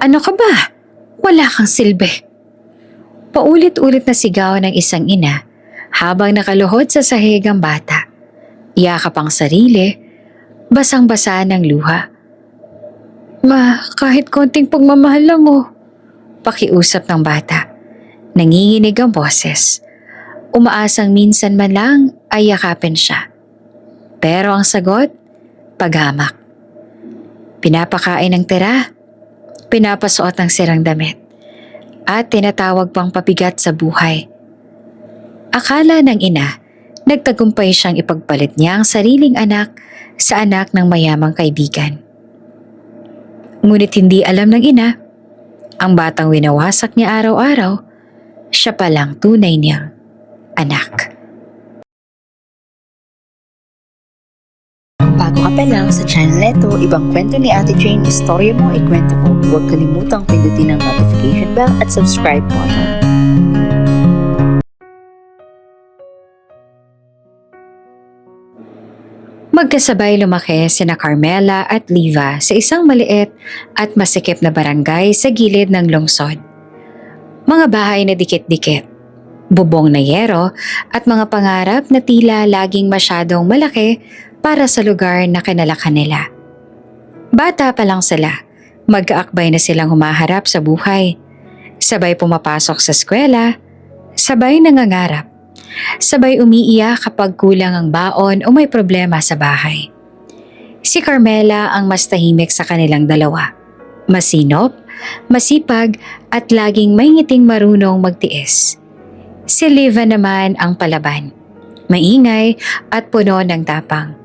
Ano ka ba? Wala kang silbi. Paulit-ulit na sigaw ng isang ina habang nakaluhod sa sahig ang bata. Yakap ang sarili, basang-basa ng luha. Ma, kahit konting pagmamahal lang mo. Pakiusap ng bata. Nanginginig ang boses. Umaasang minsan man lang ay yakapin siya. Pero ang sagot, paghamak. Pinapakain ng tira, pinapasuot ng sirang damit, at tinatawag pang pabigat sa buhay. Akala ng ina, nagtagumpay siyang ipagpalit niya ang sariling anak sa anak ng mayamang kaibigan. Ngunit hindi alam ng ina, ang batang winawasak niya araw-araw, siya palang tunay niyang anak. Bago ka pa lang sa channel neto, ibang kwento ni Ate Jane, istorya mo, ikwento ko. Huwag kalimutang pindutin ang notification bell at subscribe button. Magkasabay lumaki sina Carmela at Liva sa isang maliit at masikip na barangay sa gilid ng lungsod. Mga bahay na dikit-dikit, bubong na yero at mga pangarap na tila laging masyadong malaki para sa lugar na kinalakan nila. Bata pa lang sila, mag-aakbay na silang humaharap sa buhay. Sabay pumapasok sa eskwela, sabay nangangarap. Sabay umiiyak kapag kulang ang baon o may problema sa bahay. Si Carmela ang mas tahimik sa kanilang dalawa. Masinop, masipag at laging may ngiting marunong magtiis. Si Liva naman ang palaban. Maingay at puno ng tapang.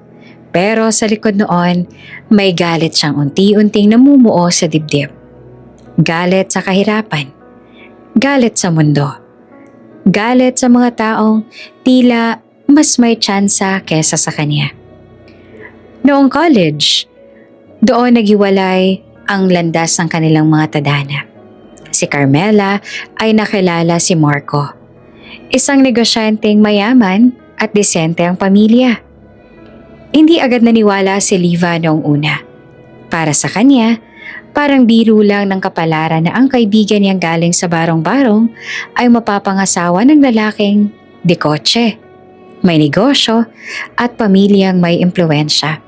Pero sa likod noon, may galit siyang unti-unting namumuo sa dibdib. Galit sa kahirapan. Galit sa mundo. Galit sa mga taong tila mas may tsansa kesa sa kanya. Noong college, doon naghiwalay ang landas ng kanilang mga tadhana. Si Carmela ay nakilala si Marco, isang negosyanteng mayaman at disente ang pamilya. Hindi agad naniwala si Liva noong una. Para sa kanya, parang biro lang ng kapalaran na ang kaibigan niyang galing sa barong-barong ay mapapangasawa ng lalaking dekotse, may negosyo at pamilyang may impluensya.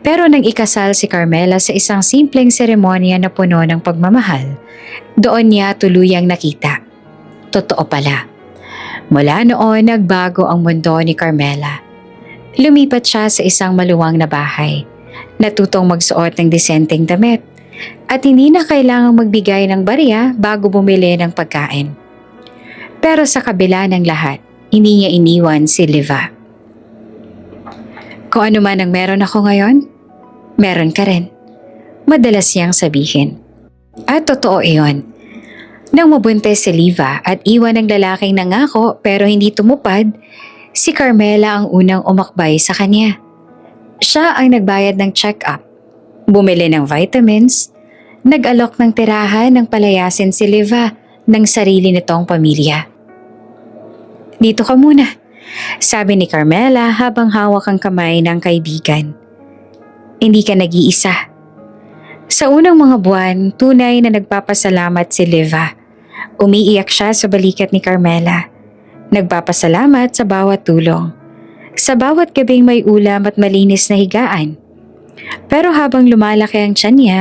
Pero nang ikasal si Carmela sa isang simpleng seremonya na puno ng pagmamahal, doon niya tuluyang nakita. Totoo pala. Mula noon nagbago ang mundo ni Carmela. Lumipat siya sa isang maluwang na bahay, natutong magsuot ng disenteng damit, at hindi na kailangang magbigay ng barya bago bumili ng pagkain. Pero sa kabila ng lahat, hindi niya iniwan si Liva. Kung ano man ang meron ako ngayon, meron ka rin. Madalas niyang sabihin. At totoo iyon. Nang mabuntis si Liva at iwan ng lalaking nangako pero hindi tumupad, si Carmela ang unang umakbay sa kanya. Siya ang nagbayad ng check-up, bumili ng vitamins, nag-alok ng tirahan ng palayasin si Liva ng sarili nitong pamilya. Dito ka muna, sabi ni Carmela habang hawak ang kamay ng kaibigan. Hindi ka nag-iisa. Sa unang mga buwan, tunay na nagpapasalamat si Liva. Umiiyak siya sa balikat ni Carmela. Nagpapasalamat sa bawat tulong. Sa bawat gabing may ulam at malinis na higaan. Pero habang lumalaki ang tiyan niya,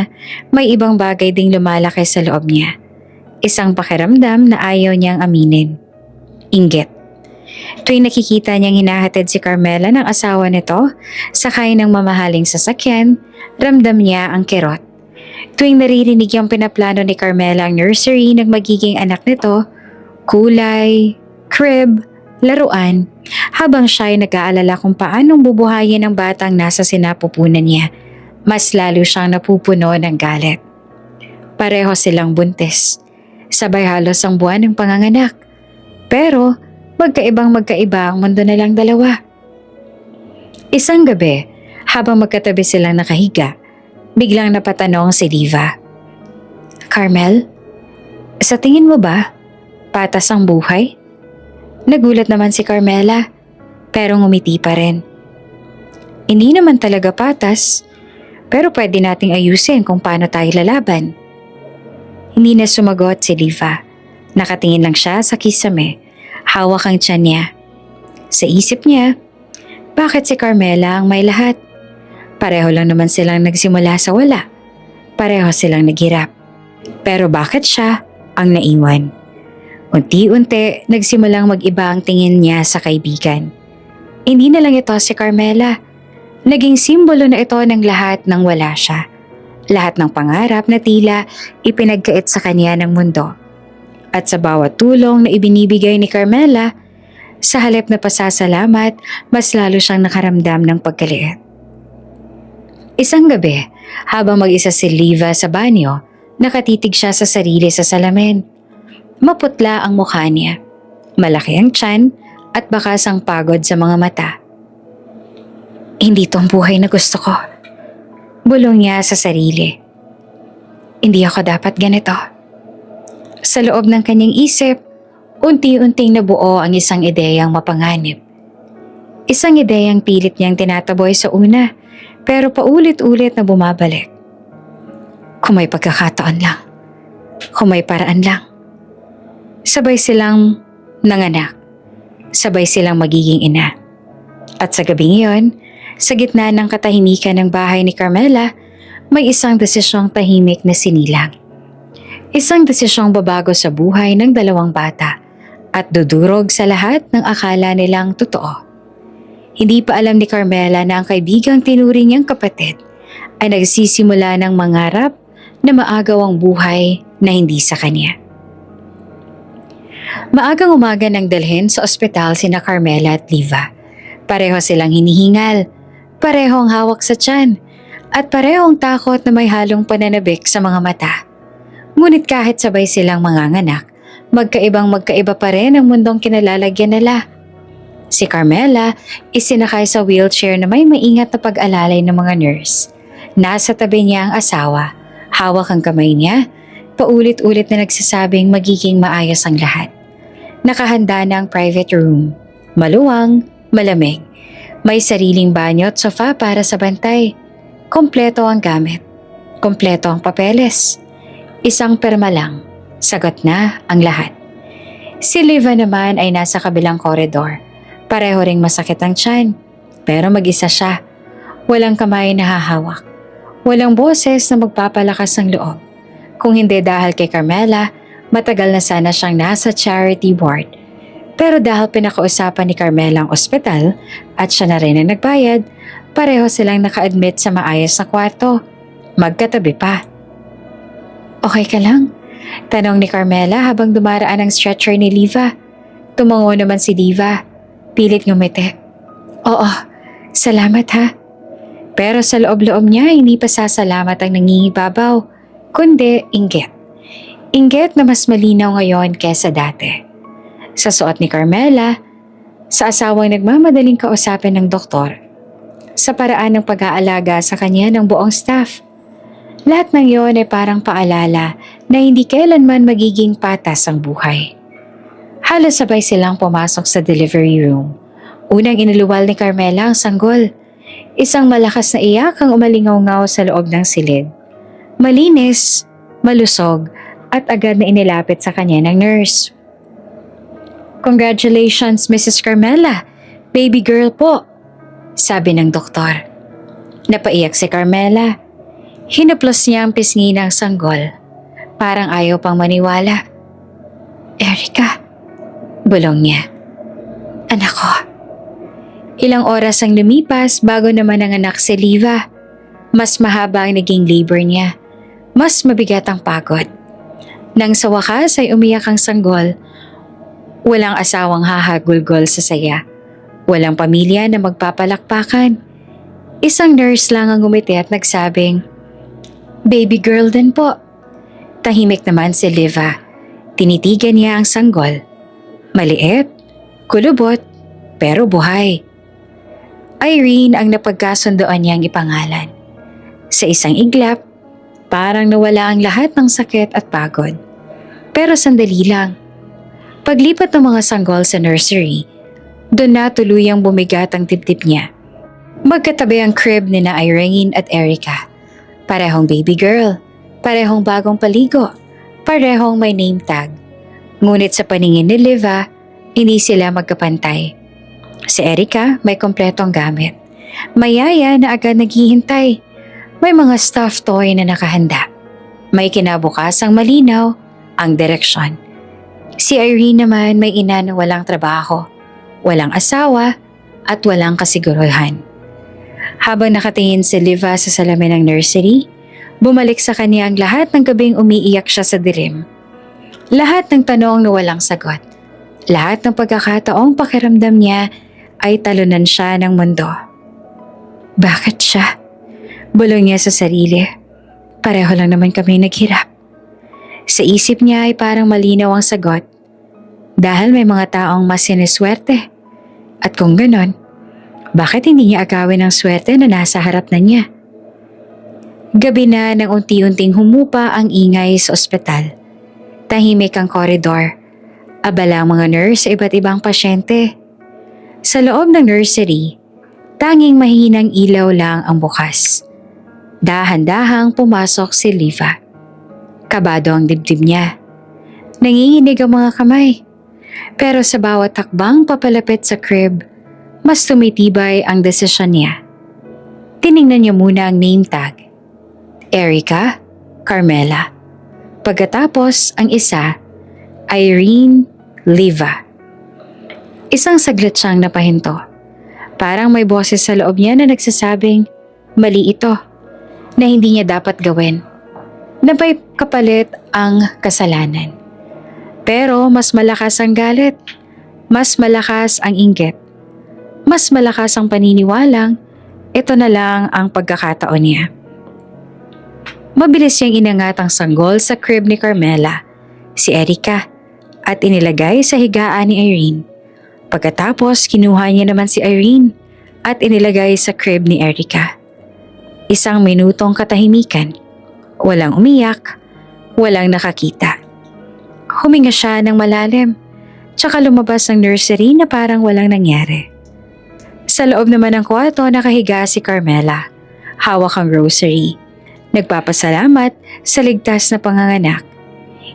may ibang bagay ding lumalaki sa loob niya. Isang pakiramdam na ayaw niyang aminin. Inggit. Tuwing nakikita niyang hinahatid si Carmela ng asawa nito, sakay ng mamahaling sasakyan, ramdam niya ang kirot. Tuwing naririnig yung pinaplano ni Carmela ang nursery ng magiging anak nito, kulay, crib, laruan, habang siya ay nag-aalala kung paanong bubuhayin ang batang nasa sinapupunan niya, mas lalo siyang napupuno ng galit. Pareho silang buntis. Sabay halos ang buwan ng panganganak. Pero magkaiba ang mundo na lang dalawa. Isang gabi, habang magkatabi silang nakahiga, biglang napatanong si Liva. Carmel, sa tingin mo ba, patas ang buhay? Nagulat naman si Carmela, pero ngumiti pa rin. Hindi naman talaga patas, pero pwede nating ayusin kung paano tayo lalaban. Hindi na sumagot si Liva. Nakatingin lang siya sa kisame. Hawak ang tiyan niya. Sa isip niya, bakit si Carmela ang may lahat? Pareho lang naman silang nagsimula sa wala. Pareho silang naghirap. Pero bakit siya ang naiwan? Unti-unti, nagsimulang mag-iba ang tingin niya sa kaibigan. Hindi na lang ito si Carmela. Naging simbolo na ito ng lahat ng wala siya. Lahat ng pangarap na tila ipinagkait sa kanya ng mundo. At sa bawat tulong na ibinibigay ni Carmela, sa halip na pasasalamat, mas lalo siyang nakaramdam ng pagkaliit. Isang gabi, habang mag-isa si Liva sa banyo, nakatitig siya sa sarili sa salamin. Maputla ang mukha niya, malaki ang tiyan at bakas ang pagod sa mga mata. Hindi tong buhay na gusto ko. Bulong niya sa sarili. Hindi ako dapat ganito. Sa loob ng kanyang isip, unti-unting nabuo ang isang ideyang mapanganib. Isang ideyang pilit niyang tinataboy sa una, pero paulit-ulit na bumabalik. Kung may pagkakataon lang. Kung may paraan lang. Sabay silang nanganak. Sabay silang magiging ina. At sa gabing iyon, sa gitna ng katahimikan ng bahay ni Carmela, may isang desisyong tahimik na sinilang. Isang desisyong babago sa buhay ng dalawang bata at dudurog sa lahat ng akala nilang totoo. Hindi pa alam ni Carmela na ang kaibigang tinuring niyang kapatid ay nagsisimula ng mangarap na maagaw ang buhay na hindi sa kanya. Maagang umaga nang dalhin sa ospital sina Carmela at Liva. Pareho silang hinihingal, pareho ang hawak sa tiyan, at pareho ang takot na may halong pananabik sa mga mata. Ngunit kahit sabay silang manganganak, magkaiba pa rin ang mundong kinalalagyan nila. Si Carmela isinakay sa wheelchair na may maingat na pag-alalay ng mga nurse. Nasa tabi niya ang asawa, hawak ang kamay niya, paulit-ulit na nagsasabing magiging maayos ang lahat. Nakahanda na ang private room, maluwang, malamig. May sariling banyo at sofa para sa bantay. Kompleto ang gamit, kompleto ang papeles. Isang perma lang, sagot na ang lahat. Si Liva naman ay nasa kabilang koridor. Pareho ring masakit ang tiyan, pero mag-isa siya. Walang kamay na hahawak. Walang boses na magpapalakas ng loob. Kung hindi dahil kay Carmela, matagal na sana siyang nasa charity ward. Pero dahil pinakausapan ni Carmela ang ospital at siya na rin ang nagbayad, pareho silang naka-admit sa maayos na kwarto. Magkatabi pa. Okay ka lang? Tanong ni Carmela habang dumaraan ang stretcher ni Liva. Tumango naman si Liva. Pilit ngumiti. Oo, salamat ha. Pero sa loob-loob niya hindi pa sasalamat ang nangingibabaw, kundi inggit. Inggit na mas malinaw ngayon kesa dati. Sa suot ni Carmela, sa asawang nagmamadaling kausapin ng doktor, sa paraan ng pag-aalaga sa kanya ng buong staff. Lahat ng iyon ay parang paalala na hindi kailanman magiging patas ang buhay. Halos sabay silang pumasok sa delivery room. Unang iniluwal ni Carmela ang sanggol. Isang malakas na iyak ang umalingaw-ngaw sa loob ng silid. Malinis, malusog, at agad na inilapit sa kanya ng nurse. Congratulations, Mrs. Carmela. Baby girl po, sabi ng doktor. Napaiyak si Carmela. Hinaplos niya ang pisngi ng sanggol. Parang ayaw pang maniwala. Erica, bulong niya. Anak ko. Ilang oras ang lumipas bago naman nanganak si Liva. Mas mahaba ang naging labor niya. Mas mabigat ang pagod. Nang sa wakas ay umiyak ang sanggol, walang asawang hahagulgol sa saya. Walang pamilya na magpapalakpakan. Isang nurse lang ang ngumiti at nagsabing, Baby girl din po. Tahimik naman si Liva. Tinitigan niya ang sanggol. Maliit, kulubot, pero buhay. Irene ang napagkasundoan niyang ipangalan. Sa isang iglap, parang nawala ang lahat ng sakit at pagod. Pero sandali lang. Paglipat ng mga sanggol sa nursery, doon na tuluyang bumigat ang dibdib niya. Magkatabi ang crib ni na Irene at Erica. Parehong baby girl, parehong bagong paligo, Parehong may name tag. Ngunit sa paningin ni Liva, hindi sila magkapantay. Si Erica may kompletong gamit. May yaya na agad naghihintay. May mga stuffed toy na nakahanda. May kinabukasang malinaw ang direksyon. Si Irene naman may ina na walang trabaho, walang asawa at walang kasiguruhan. Habang nakatingin si Liva sa salamin ng nursery, bumalik sa kanya ang lahat ng gabing umiiyak siya sa dilim. Lahat ng tanong na walang sagot. Lahat ng pagkakataong pakiramdam niya ay talunan siya ng mundo. Bakit siya? Bulong niya sa sarili. Pareho lang naman kami naghirap. Sa isip niya ay parang malinaw ang sagot. Dahil may mga taong mas siniswerte. At kung ganon, bakit hindi niya agawin ang swerte na nasa harap na niya? Gabi na nang unti-unting humupa ang ingay sa ospital. Tahimik ang koridor. Abala ang mga nurse sa iba't ibang pasyente. Sa loob ng nursery, tanging mahinang ilaw lang ang bukas. Dahan-dahang pumasok si Liva. Kabado ang dibdib niya. Nanginginig ang mga kamay. Pero sa bawat takbang papalapit sa crib, mas tumitibay ang desisyon niya. Tiningnan niya muna ang name tag. Erica, Carmela. Pagkatapos ang isa, Irene, Liva. Isang saglit siyang napahinto. Parang may boses sa loob niya na nagsasabing, mali ito, na hindi niya dapat gawin. Na may kapalit ang kasalanan. Pero mas malakas ang galit, mas malakas ang inggit, mas malakas ang paniniwalang ito na lang ang pagkakataon niya. Mabilis niyang inangat ang sanggol sa crib ni Carmela, si Erica, at inilagay sa higaan ni Irene. Pagkatapos kinuha niya naman si Irene at inilagay sa crib ni Erica. Isang minutong katahimikan. Walang umiyak, walang nakakita. Huminga siya ng malalim, tsaka lumabas ng nursery na parang walang nangyari. Sa loob naman ng kwarto nakahiga si Carmela, hawak ang rosary. Nagpapasalamat sa ligtas na panganganak.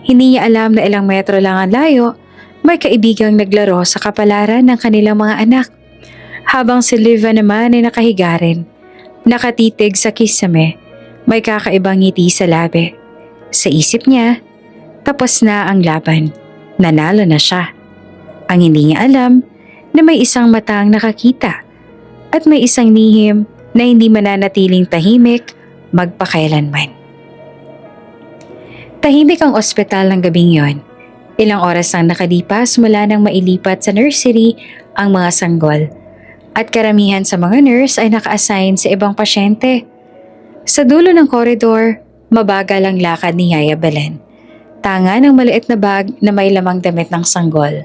Hindi niya alam na ilang metro lang ang layo, may kaibigang naglaro sa kapalaran ng kanilang mga anak. Habang si Liva naman ay nakahiga rin, nakatitig sa kisame. May kakaibang ngiti sa labi. Sa isip niya, tapos na ang laban. Nanalo na siya. Ang hindi niya alam na may isang matang nakakita at may isang lihim na hindi mananatiling tahimik magpakailanman. Tahimik ang ospital ng gabing yon. Ilang oras ang nakalipas mula nang mailipat sa nursery ang mga sanggol at karamihan sa mga nurse ay naka-assign sa ibang pasyente. Sa dulo ng koridor, mabagal ang lakad ni Yaya Belen. Tanga ng maliit na bag na may lamang damit ng sanggol.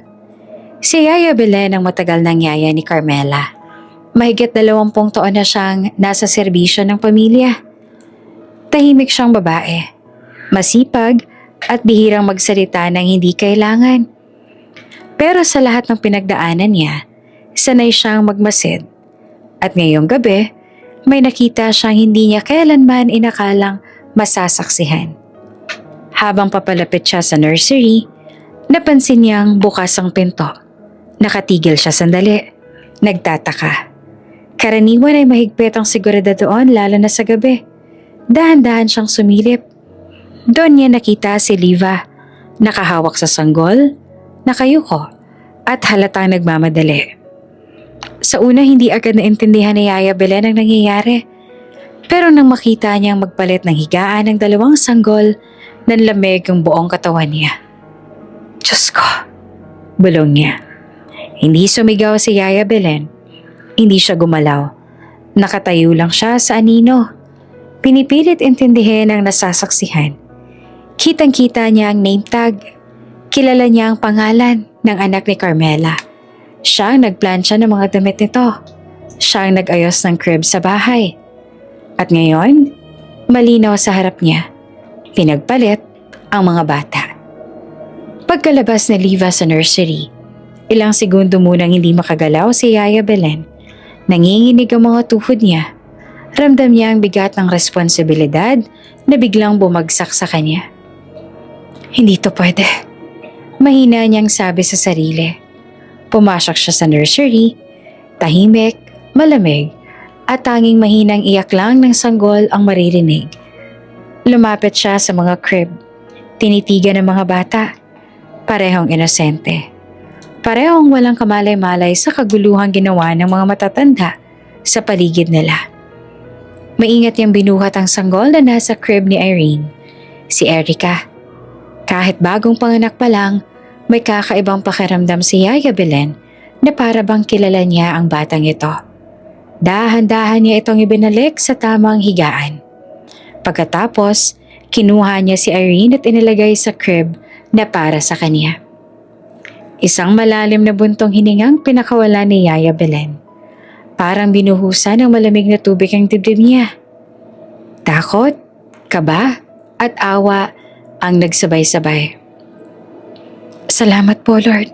Si Yaya Belen ang matagal ng yaya ni Carmela. Mahigit 20 taon na siyang nasa serbisyo ng pamilya. Tahimik siyang babae, masipag at bihirang magsalita ng hindi kailangan. Pero sa lahat ng pinagdaanan niya, sanay siyang magmasid. At ngayong gabi, may nakita siyang hindi niya kailanman inakalang masasaksihan. Habang papalapit siya sa nursery, napansin niyang bukas ang pinto. Nakatigil siya sandali. Nagtataka. Karaniwan ay mahigpit ang seguridad doon lalo na sa gabi. Dahan-dahan siyang sumilip. Doon niya nakita si Liva, nakahawak sa sanggol, nakayuko, at halatang nagmamadali. Sa una hindi agad naintindihan ni Yaya Belen ang nangyayari. Pero nang makita niyang magpalit ng higaan ng 2 sanggol, nanlamig ang buong katawan niya. Diyos ko, bulong niya. Hindi sumigaw si Yaya Belen. Hindi siya gumalaw. Nakatayo lang siya sa anino. Pinipilit intindihin ang nasasaksihan. Kitang-kita niya ang name tag. Kilala niya ang pangalan ng anak ni Carmela. Siya ang nagplansya ng mga damit nito. Siya ang nag-ayos ng crib sa bahay. At ngayon, malinaw sa harap niya. Pinagpalit ang mga bata. Pagkalabas ni Liva sa nursery, ilang segundo munang hindi makagalaw si Yaya Belen. Nanginginig ang mga tuhod niya. Ramdam niya ang bigat ng responsibilidad na biglang bumagsak sa kanya. Hindi to pwede. Mahina niyang sabi sa sarili. Pumasok siya sa nursery, tahimik, malamig, at tanging mahinang iyak lang ng sanggol ang maririnig. Lumapit siya sa mga crib. Tinitigan ng mga bata. Parehong inosente. Parehong walang kamalay-malay sa kaguluhang ginawa ng mga matatanda sa paligid nila. Maingat niyang binuhat ang sanggol na nasa crib ni Irene, si Erica. Kahit bagong panganak pa lang, may kakaibang pakiramdam si Yaya Belen na para bang kilala niya ang batang ito. Dahan-dahan niya itong ibinalik sa tamang higaan. Pagkatapos, kinuha niya si Irene at inilagay sa crib na para sa kanya. Isang malalim na buntong hiningang pinakawala ni Yaya Belen. Parang binuhusan ng malamig na tubig ang dibdib niya. Takot, kaba, at awa ang nagsabay-sabay. Salamat po, Lord.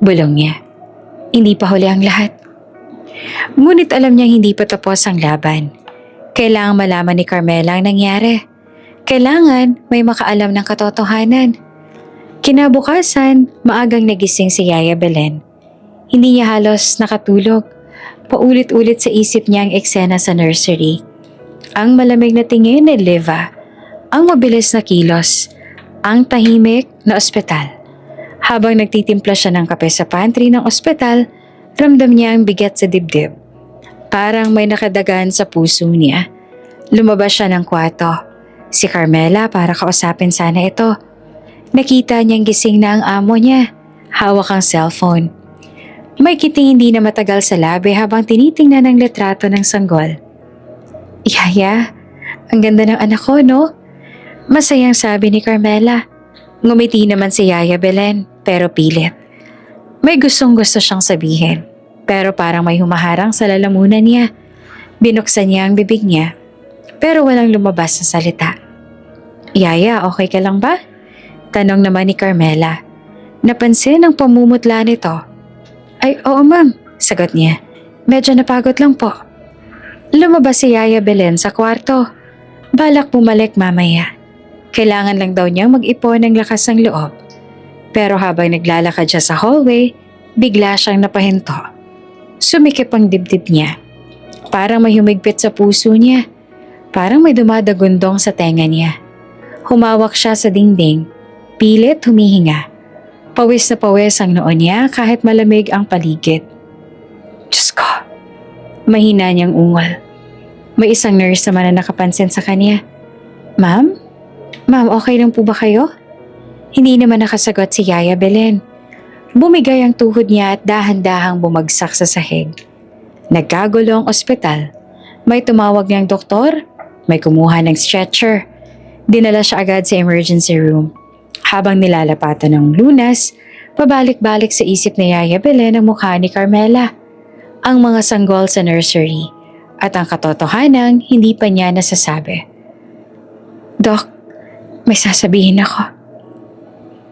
Bulong niya. Hindi pa huli ang lahat. Ngunit alam niyang hindi pa tapos ang laban. Kailangang malaman ni Carmela ang nangyari. Kailangan may makaalam ng katotohanan. Kinabukasan, maagang nagising si Yaya Belen. Hindi niya halos nakatulog. Paulit-ulit sa isip niya ang eksena sa nursery. Ang malamig na tingin ni Liva. Ang mabilis na kilos, ang tahimik na ospital. Habang nagtitimpla siya ng kape sa pantry ng ospital, ramdam niya ang bigat sa dibdib. Parang may nakadagan sa puso niya. Lumabas siya ng kwarto. Si Carmela para kausapin sana ito. Nakita niyang gising na ang amo niya. Hawak ang cellphone. May kiting hindi na matagal sa labi habang tinitingnan ang litrato ng sanggol. Yaya, ang ganda ng anak ko, no? Masayang sabi ni Carmela. Ngumiti naman si Yaya Belen, pero pilit. May gustong-gusto siyang sabihin, pero parang may humaharang sa lalamunan niya. Binuksan niya ang bibig niya, pero walang lumabas na salita. Yaya, okay ka lang ba? Tanong naman ni Carmela. Napansin ang pamumutla nito. Ay, oo ma'am, sagot niya. Medyo napagod lang po. Lumabas si Yaya Belen sa kwarto. Balak bumalik mamaya. Kailangan lang daw niyang mag-ipon ng lakas ng loob. Pero habang naglalakad siya sa hallway, bigla siyang napahinto. Sumikip ang dibdib niya. Parang may humigpit sa puso niya. Parang may dumadagundong sa tenga niya. Humawak siya sa dingding. Pilit humihinga. Pawis na pawis ang noo niya kahit malamig ang paligid. Diyos ko! Mahina niyang ungol. May isang nurse naman na nakapansin sa kanya. Ma'am? Ma'am, okay lang po ba kayo? Hindi naman nakasagot si Yaya Belen. Bumigay ang tuhod niya at dahan-dahang bumagsak sa sahig. Nagkagulo ang ospital. May tumawag niyang doktor, may kumuha ng stretcher. Dinala siya agad sa emergency room. Habang nilalapatan ng lunas, pabalik-balik sa isip ni Yaya Belen ang mukha ni Carmela. Ang mga sanggol sa nursery at ang katotohanang hindi pa niya nasasabi. Dok, may sasabihin ako.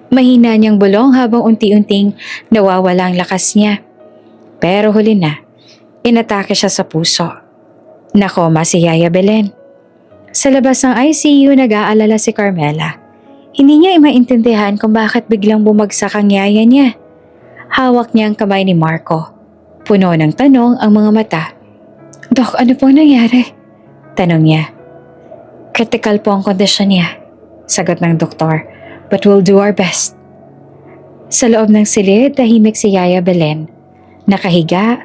Mahina niyang bulong habang unti-unting nawawala ang lakas niya. Pero huli na, inatake siya sa puso. Nakoma si Yaya Belen. Sa labas ng ICU nag-aalala si Carmela. Hindi niya maintindihan kung bakit biglang bumagsak ang yaya niya. Hawak niya ang kamay ni Marco. Puno ng tanong ang mga mata. Dok, ano pong nangyari? Tanong niya. Critical po ang kondisyon niya. Sagot ng doktor, but we'll do our best. Sa loob ng silid, tahimik si Yaya Belen. Nakahiga,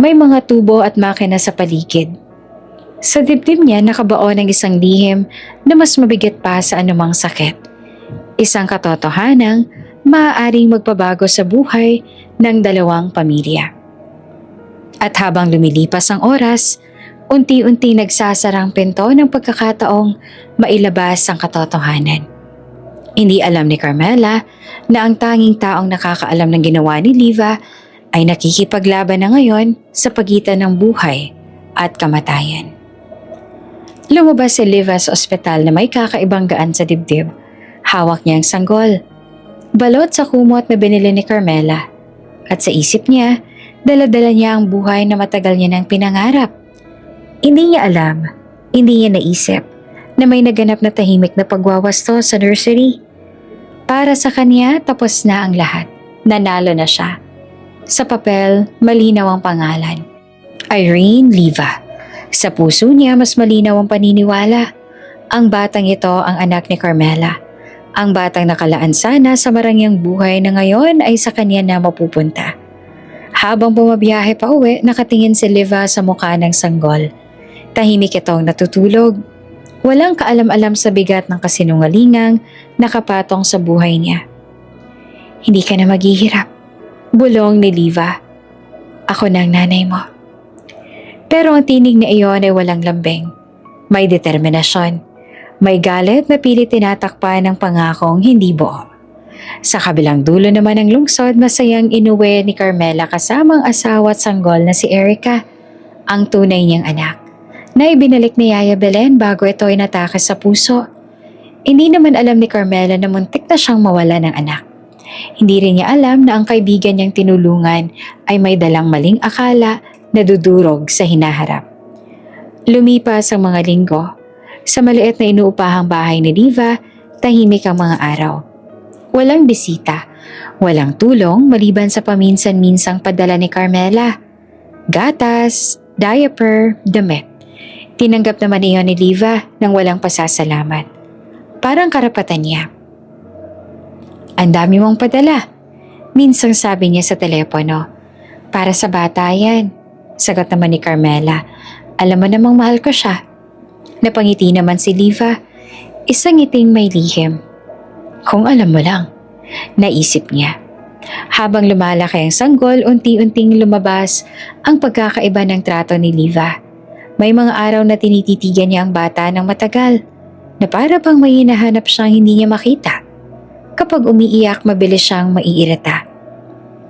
may mga tubo at makina sa paligid. Sa dibdib niya nakabaon ng isang lihim na mas mabigat pa sa anumang sakit. Isang katotohanang maaaring magpabago sa buhay ng dalawang pamilya. At habang lumilipas ang oras, unti-unti nagsasarang pinto ng pagkakataong mailabas ang katotohanan. Hindi alam ni Carmela na ang tanging taong nakakaalam ng ginawa ni Liva ay nakikipaglaban na ngayon sa pagitan ng buhay at kamatayan. Lumabas si Liva sa ospital na may kakaibang gaan sa dibdib. Hawak niya ang sanggol. Balot sa kumot na binili ni Carmela. At sa isip niya, dala-dala niya ang buhay na matagal niya nang pinangarap. Hindi niya alam, hindi niya naisip na may naganap na tahimik na pagwawasto sa nursery. Para sa kanya, tapos na ang lahat. Nanalo na siya. Sa papel, malinaw ang pangalan. Irene Liva. Sa puso niya, mas malinaw ang paniniwala. Ang batang ito ang anak ni Carmela. Ang batang nakalaan sana sa marangyang buhay na ngayon ay sa kanya na mapupunta. Habang bumabiyahe pa uwi, nakatingin si Liva sa mukha ng sanggol. Tahimik itong natutulog. Walang kaalam-alam sa bigat ng kasinungalingang nakapatong sa buhay niya. Hindi ka na maghihirap. Bulong ni Liva. Ako na ang nanay mo. Pero ang tinig na iyon ay walang lambing. May determinasyon. May galit na pilit tinatakpan ng pangakong hindi buo. Sa kabilang dulo naman ng lungsod, masayang inuwi ni Carmela kasamang asawa at sanggol na si Erica, ang tunay niyang anak, na ibinalik ni Yaya Belen bago ito ay natake sa puso. Hindi naman alam ni Carmela na muntik na siyang mawala ng anak. Hindi rin niya alam na ang kaibigan niyang tinulungan ay may dalang maling akala na dudurog sa hinaharap. Lumipas ang mga linggo. Sa maliit na inuupahang bahay ni Liva, tahimik ang mga araw. Walang bisita, walang tulong maliban sa paminsan-minsang padala ni Carmela. Gatas, diaper, damit. Tinanggap naman iyon ni Liva nang walang pasasalamat. Parang karapatan niya. Ang dami mong padala. Minsang sabi niya sa telepono. Para sa bata yan. Sagot naman ni Carmela. Alam mo namang mahal ko siya. Napangiti naman si Liva. Isang ngiting may lihim. Kung alam mo lang, naisip niya. Habang lumalaki ang sanggol, unti-unting lumabas ang pagkakaiba ng trato ni Liva. May mga araw na tinititigan niya ang bata ng matagal, na para bang may hinahanap siyang hindi niya makita. Kapag umiiyak, mabilis siyang maiirita.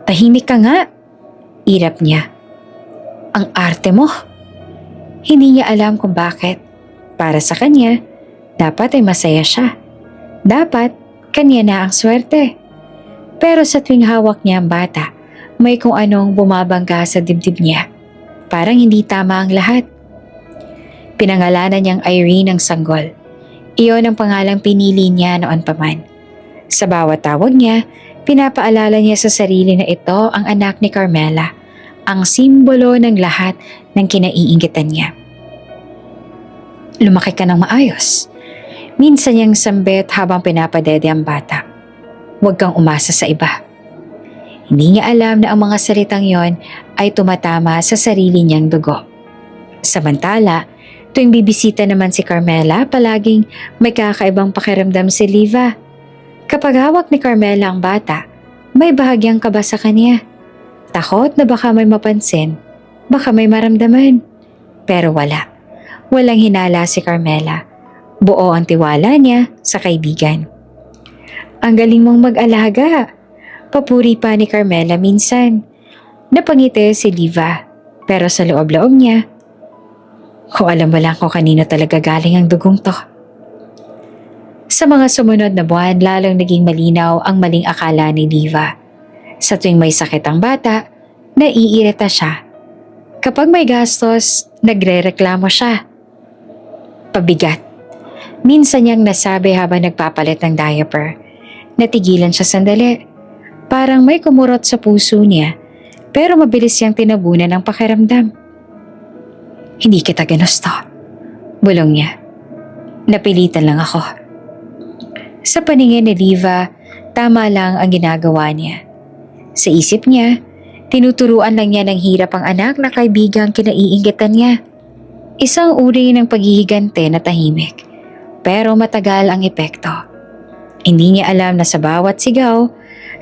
Tahimik ka nga, irap niya. Ang arte mo. Hindi niya alam kung bakit. Para sa kanya, dapat ay masaya siya. Dapat, kanya na ang swerte. Pero sa tuwing hawak niya ang bata, may kung anong bumabangga sa dibdib niya. Parang hindi tama ang lahat. Pinangalanan niyang Irene ang sanggol. Iyon ang pangalang pinili niya noon pa man. Sa bawat tawag niya, pinapaalala niya sa sarili na ito ang anak ni Carmela, ang simbolo ng lahat ng kinaiinggitan niya. Lumaki ka ng maayos. Minsan niyang sambit habang pinapadede ang bata. Huwag kang umasa sa iba. Hindi niya alam na ang mga salitang yon ay tumatama sa sarili niyang dugo. Samantala, tuwing bibisita naman si Carmela, palaging may kakaibang pakiramdam si Liva. Kapag hawak ni Carmela ang bata, may bahagyang kaba sa kanya. Takot na baka may mapansin, baka may maramdaman. Pero wala. Walang hinala si Carmela. Buo ang tiwala niya sa kaibigan. Ang galing mong mag-alaga. Papuri pa ni Carmela minsan. Napangiti si Liva, pero sa loob-loob niya, kung alam mo lang kung kanino talaga galing ang dugong to. Sa mga sumunod na buwan, lalong naging malinaw ang maling akala ni Liva. Sa tuwing may sakit ang bata, naiirita siya. Kapag may gastos, nagre-reklamo siya. Pabigat. Minsan niyang nasabi habang nagpapalit ng diaper. Natigilan siya sandali. Parang may kumurot sa puso niya, pero mabilis siyang tinabunan ng pakiramdam. Hindi kita ginusto. Bulong niya. Napilitan lang ako. Sa paningin ni Liva, tama lang ang ginagawa niya. Sa isip niya, tinuturuan lang niya ng hirap ang anak na kaibigang kinaiinggitan niya. Isang uri ng paghihigante na tahimik, pero matagal ang epekto. Hindi niya alam na sa bawat sigaw,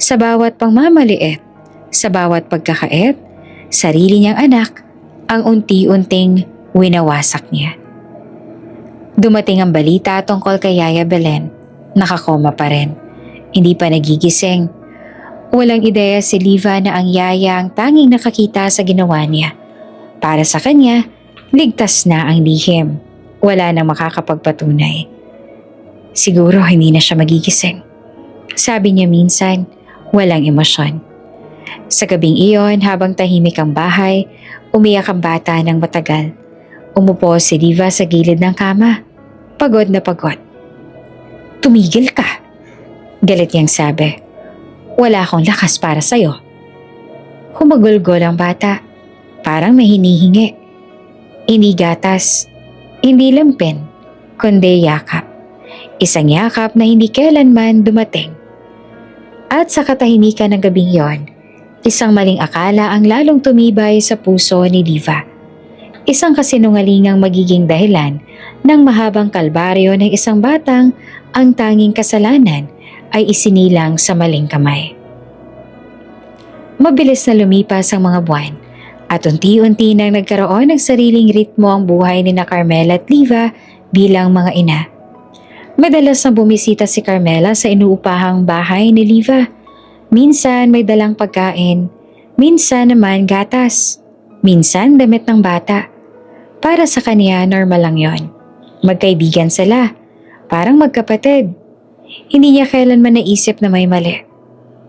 sa bawat pangmamaliit, sa bawat pagkakait, sarili niyang anak ang unti-unting winawasak niya. Dumating ang balita tungkol kay Yaya Belen. Nakakoma pa rin. Hindi pa nagigising. Walang ideya si Liva na ang yaya ang tanging nakakita sa ginawa niya. Para sa kanya, ligtas na ang lihim. Wala nang makakapagpatunay. Siguro hindi na siya magigising. Sabi niya minsan, walang emosyon. Sa gabing iyon, habang tahimik ang bahay, umiyak ang bata ng matagal. Umupo si Liva sa gilid ng kama. Pagod na pagod. Tumigil ka. Galit niyang sabi, wala akong lakas para sa'yo. Humagulgol ang bata, parang may hinihingi. Hindi gatas, hindi lampin, kundi yakap. Isang yakap na hindi kailanman dumating. At sa katahimikan ng gabing yon, isang maling akala ang lalong tumibay sa puso ni Liva. Isang kasinungalingang magiging dahilan ng mahabang kalbaryo ng isang batang ang tanging kasalanan ay isinilang sa maling kamay. Mabilis na lumipas ang mga buwan at unti-unti nang nagkaroon ng sariling ritmo ang buhay ni na Carmela at Liva bilang mga ina. Madalas na bumisita si Carmela sa inuupahang bahay ni Liva. Minsan may dalang pagkain, minsan naman gatas, minsan damit ng bata. Para sa kanya, normal lang yon. Magkaibigan sila, parang magkapatid. Hindi niya kailanman naisip na may mali.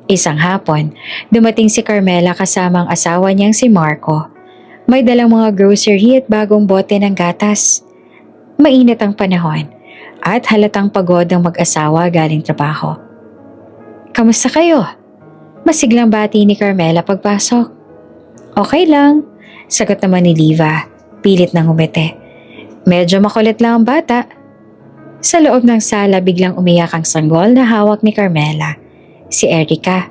Isang hapon, dumating si Carmela kasama ang asawa niyang si Marco. May dalang mga grocery at bagong bote ng gatas. Mainit ang panahon at halatang pagod ang mag-asawa galing trabaho. Kamusta kayo? Masiglang bati ni Carmela pagpasok. Okay lang, sagot naman ni Liva, pilit nang umiti. Medyo makulit lang ang bata. Sa loob ng sala biglang umiyak ang sanggol na hawak ni Carmela. Si Erica.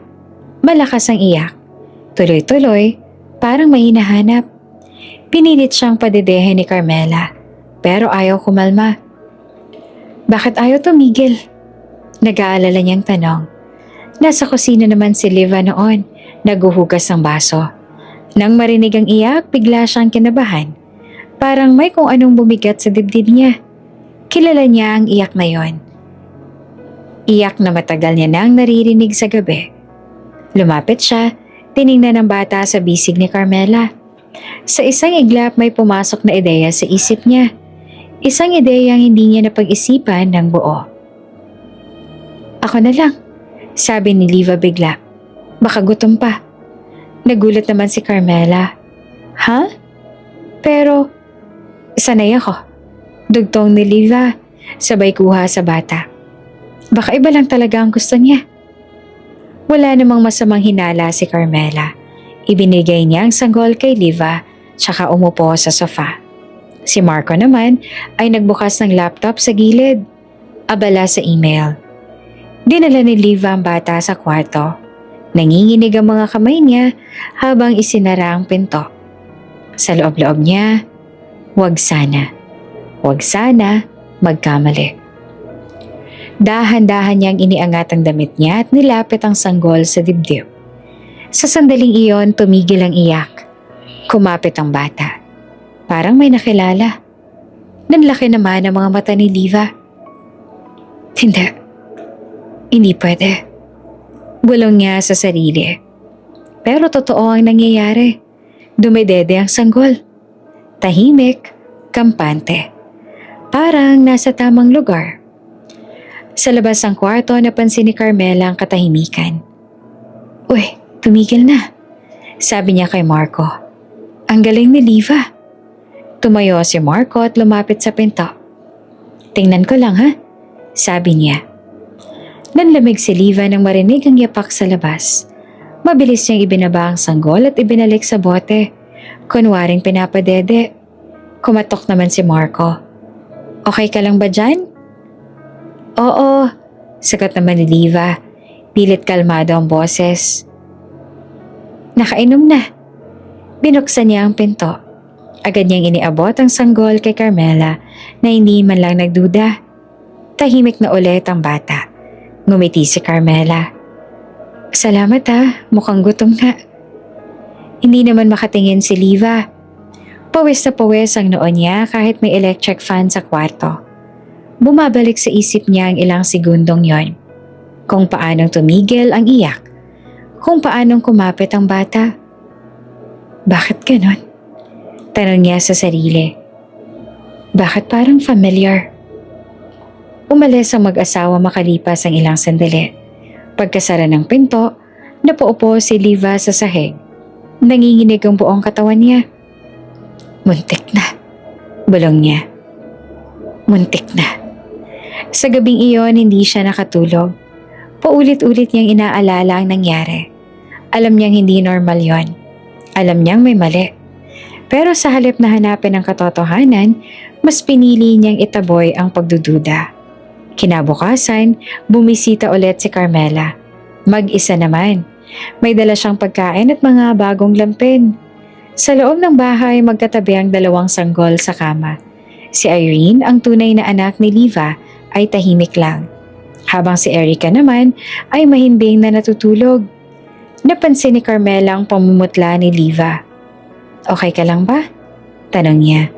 Malakas ang iyak. Tuloy-tuloy, parang may hinahanap. Pinilit siyang padedehin ni Carmela, pero ayaw kumalma. Bakit ayaw tumigil? Nag-aalala niyang tanong. Nasa kusina naman si Liva noon, naguhugas ng baso. Nang marinig ang iyak, bigla siyang kinabahan. Parang may kung anong bumigat sa dibdib niya. Kilala niya ang iyak na yon. Iyak na matagal niya nang naririnig sa gabi. Lumapit siya, tiningnan ng bata sa bisig ni Carmela. Sa isang iglap may pumasok na ideya sa isip niya. Isang ideyang hindi niya napag-isipan ng buo. Ako na lang, sabi ni Liva bigla. Baka gutom pa. Nagulat naman si Carmela. Ha? Pero, sanay ako. Dugtong ni Liva, sabay kuha sa bata. Baka iba lang talaga ang gusto niya. Wala namang masamang hinala si Carmela. Ibinigay niya ang sanggol kay Liva, tsaka umupo sa sofa. Si Marco naman ay nagbukas ng laptop sa gilid. Abala sa email. Dinala ni Liva ang bata sa kwarto. Nanginginig ang mga kamay niya habang isinara ang pinto. Sa loob-loob niya, wag sana magkamali. Dahan-dahan niyang iniangat ang damit niya at nilapit ang sanggol sa dibdib. Sa sandaling iyon, tumigil ang iyak. Kumapit ang bata. Parang may nakilala. Nanlaki naman ang mga mata ni Liva. Hindi pwede. Bulong niya sa sarili. Pero totoo ang nangyayari. Dumedede ang sanggol. Tahimik, kampante. Parang nasa tamang lugar. Sa labas ng kwarto, napansin ni Carmela ang katahimikan. Uy, tumigil na, sabi niya kay Marco. Ang galing ni Liva. Tumayo si Marco at lumapit sa pinto. Tingnan ko lang ha, sabi niya. Nanlamig si Liva nang marinig ang yapak sa labas. Mabilis niyang ibinaba ang sanggol at ibinalik sa bote. Kunwaring pinapadede. Kumatok naman si Marco. Okay ka lang ba dyan? Oo, sagot naman ni Liva. Pilit kalmado ang boses. Nakainom na. Binuksan niya ang pinto. Agad niyang iniabot ang sanggol kay Carmela na hindi man lang nagduda. Tahimik na ulit ang bata. Ngumiti si Carmela. Salamat ha, mukhang gutom nga. Hindi naman makatingin si Liva. Pawis na pawis ang noon niya kahit may electric fan sa kwarto. Bumabalik sa isip niya ang ilang segundong yon. Kung paanong tumigil ang iyak. Kung paanong kumapit ang bata. Bakit ganon? Tanong niya sa sarili. Bakit parang familiar? Umalis ang mag-asawa makalipas ang ilang sandali. Pagkasara ng pinto, napaupo si Liva sa sahig. Nanginginig ang buong katawan niya. Muntik na. Bulong niya. Muntik na. Sa gabing iyon, hindi siya nakatulog. Paulit-ulit niyang inaalala ang nangyari. Alam niyang hindi normal yon. Alam niyang may mali. Pero sa halip na hanapin ang katotohanan, mas pinili niyang itaboy ang pagdududa. Kinabukasan, bumisita ulit si Carmela. Mag-isa naman. May dala siyang pagkain at mga bagong lampin. Sa loob ng bahay, magkatabi ang dalawang sanggol sa kama. Si Irene, ang tunay na anak ni Liva, ay tahimik lang. Habang si Erica naman ay mahimbing na natutulog. Napansin ni Carmela ang pamumutla ni Liva. "Okay ka lang ba?" tanong niya.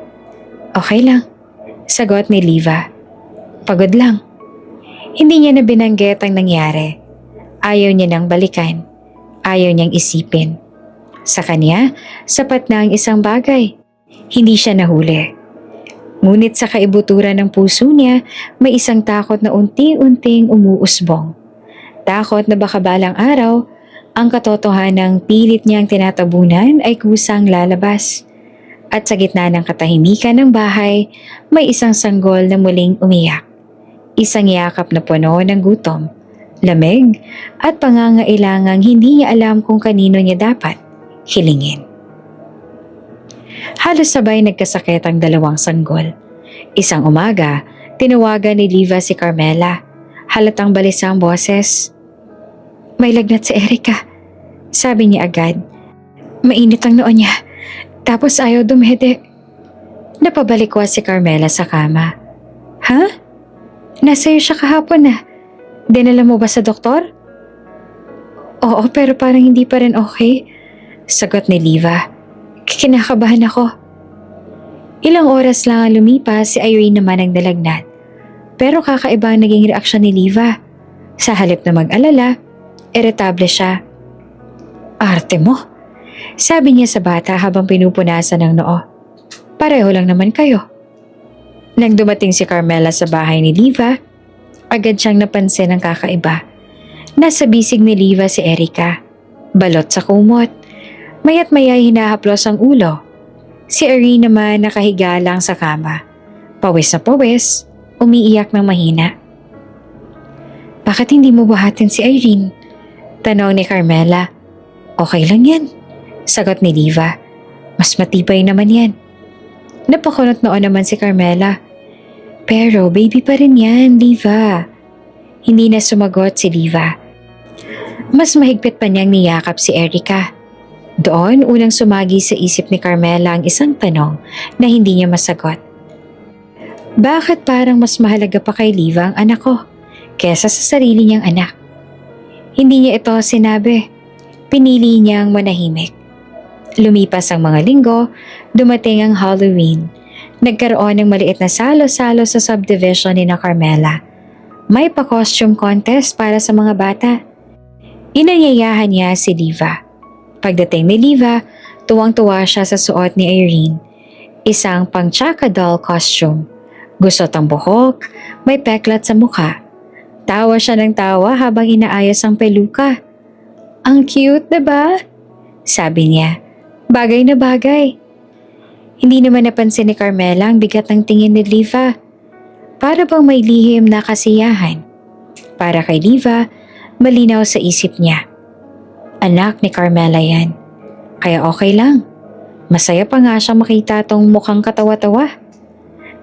"Okay lang," sagot ni Liva. "Pagod lang." Hindi niya na binanggit ang nangyari. Ayaw niya nang balikan. Ayaw niyang isipin. Sa kanya, sapat na ang isang bagay. Hindi siya nahuli. Ngunit sa kaibuturan ng puso niya, may isang takot na unti-unting umuusbong. Takot na baka balang araw, ang katotohanang pilit niyang tinatabunan ay kusang lalabas. At sa gitna ng katahimikan ng bahay, may isang sanggol na muling umiyak. Isang yakap na puno ng gutom, lamig, at pangangailangang hindi niya alam kung kanino niya dapat hilingin. Halos sabay nagkasakit ang dalawang sanggol. Isang umaga, tinawagan ni Liva si Carmela. Halatang balisa ang boses. "May lagnat si Erica," sabi niya agad. "Mainit ang noo niya, tapos ayaw dumede." Napabalikwas si Carmela sa kama. "Ha? Nasa'yo siya kahapon na. Dinala mo ba sa doktor?" "Oo, pero parang hindi pa rin okay," sagot ni Liva. "Kinakabahan ako." Ilang oras lang ang lumipas, si Irene naman ang dalagnat. Pero kakaiba ang naging reaksyon ni Liva. Sa halip na mag-alala, iritable siya. "Arte mo," sabi niya sa bata habang pinupunasan ng noo. "Pareho lang naman kayo." Nang dumating si Carmela sa bahay ni Liva, agad siyang napansin ang kakaiba. Nasa bisig ni Liva si Erica, balot sa kumot. Maya't maya'y hinahaplos ang ulo. Si Irene naman nakahiga lang sa kama. Pawis na pawis, umiiyak ng mahina. "Bakit hindi mo buhatin si Irene?" tanong ni Carmela. "Okay lang yan," sagot ni Liva. "Mas matibay naman yan." Napakunot noon naman si Carmela. "Pero baby pa rin yan, Liva." Hindi na sumagot si Liva. Mas mahigpit pa niyang niyakap si Erica. Doon unang sumagi sa isip ni Carmela ang isang tanong na hindi niya masagot. Bakit parang mas mahalaga pa kay Liva ang anak ko kesa sa sarili niyang anak? Hindi niya ito sinabi. Pinili niyang manahimik. Lumipas ang mga linggo, dumating ang Halloween. Nagkaroon ng maliit na salo-salo sa subdivision ni na Carmela. May pa-costume contest para sa mga bata. Inanyayahan niya si Liva. Pagdating ni Liva, tuwang-tuwa siya sa suot ni Irene. Isang pang-Chaka doll costume. Gusot ang buhok, may peklat sa mukha. Tawa siya ng tawa habang inaayos ang peluka. "Ang cute, diba?" sabi niya. Bagay na bagay. Hindi naman napansin ni Carmela ang bigat ng tingin ni Liva. Para bang may lihim na kasiyahan. Para kay Liva, malinaw sa isip niya. Anak ni Carmela yan. Kaya okay lang. Masaya pa nga siyang makita tong mukhang katawa-tawa.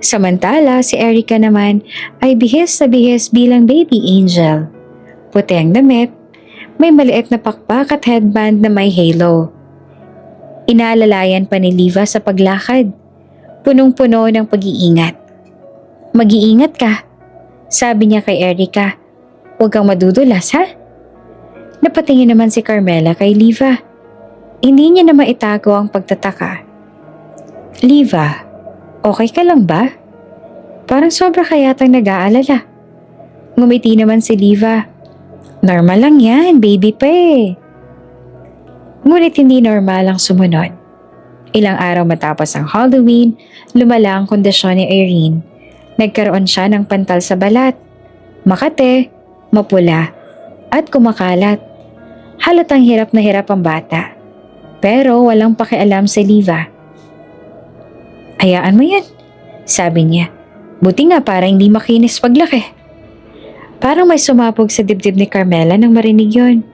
Samantala, si Erica naman ay bihis na bihis bilang baby angel. Puti ang damit, may maliit na pakpak at headband na may halo. Inaalalayan pa ni Liva sa paglakad. Punong-puno ng pag-iingat. "Mag-iingat ka," sabi niya kay Erica. "Huwag kang madudulas, ha?" Napatingin naman si Carmela kay Liva. Hindi niya na maitago ang pagtataka. "Liva, okay ka lang ba? Parang sobra ka yatang nag-aalala." Ngumiti naman si Liva. "Normal lang yan, baby pa eh." Ngunit hindi normal ang sumunod. Ilang araw matapos ang Halloween, lumala ang kondisyon ni Irene. Nagkaroon siya ng pantal sa balat. Makate, mapula, at kumakalat. Halatang hirap na hirap ang bata. Pero walang pakialam si Liva. "Hayaan mo yan," sabi niya. "Buti nga para hindi makinis paglaki." Parang may sumabog sa dibdib ni Carmela nang marinig yon.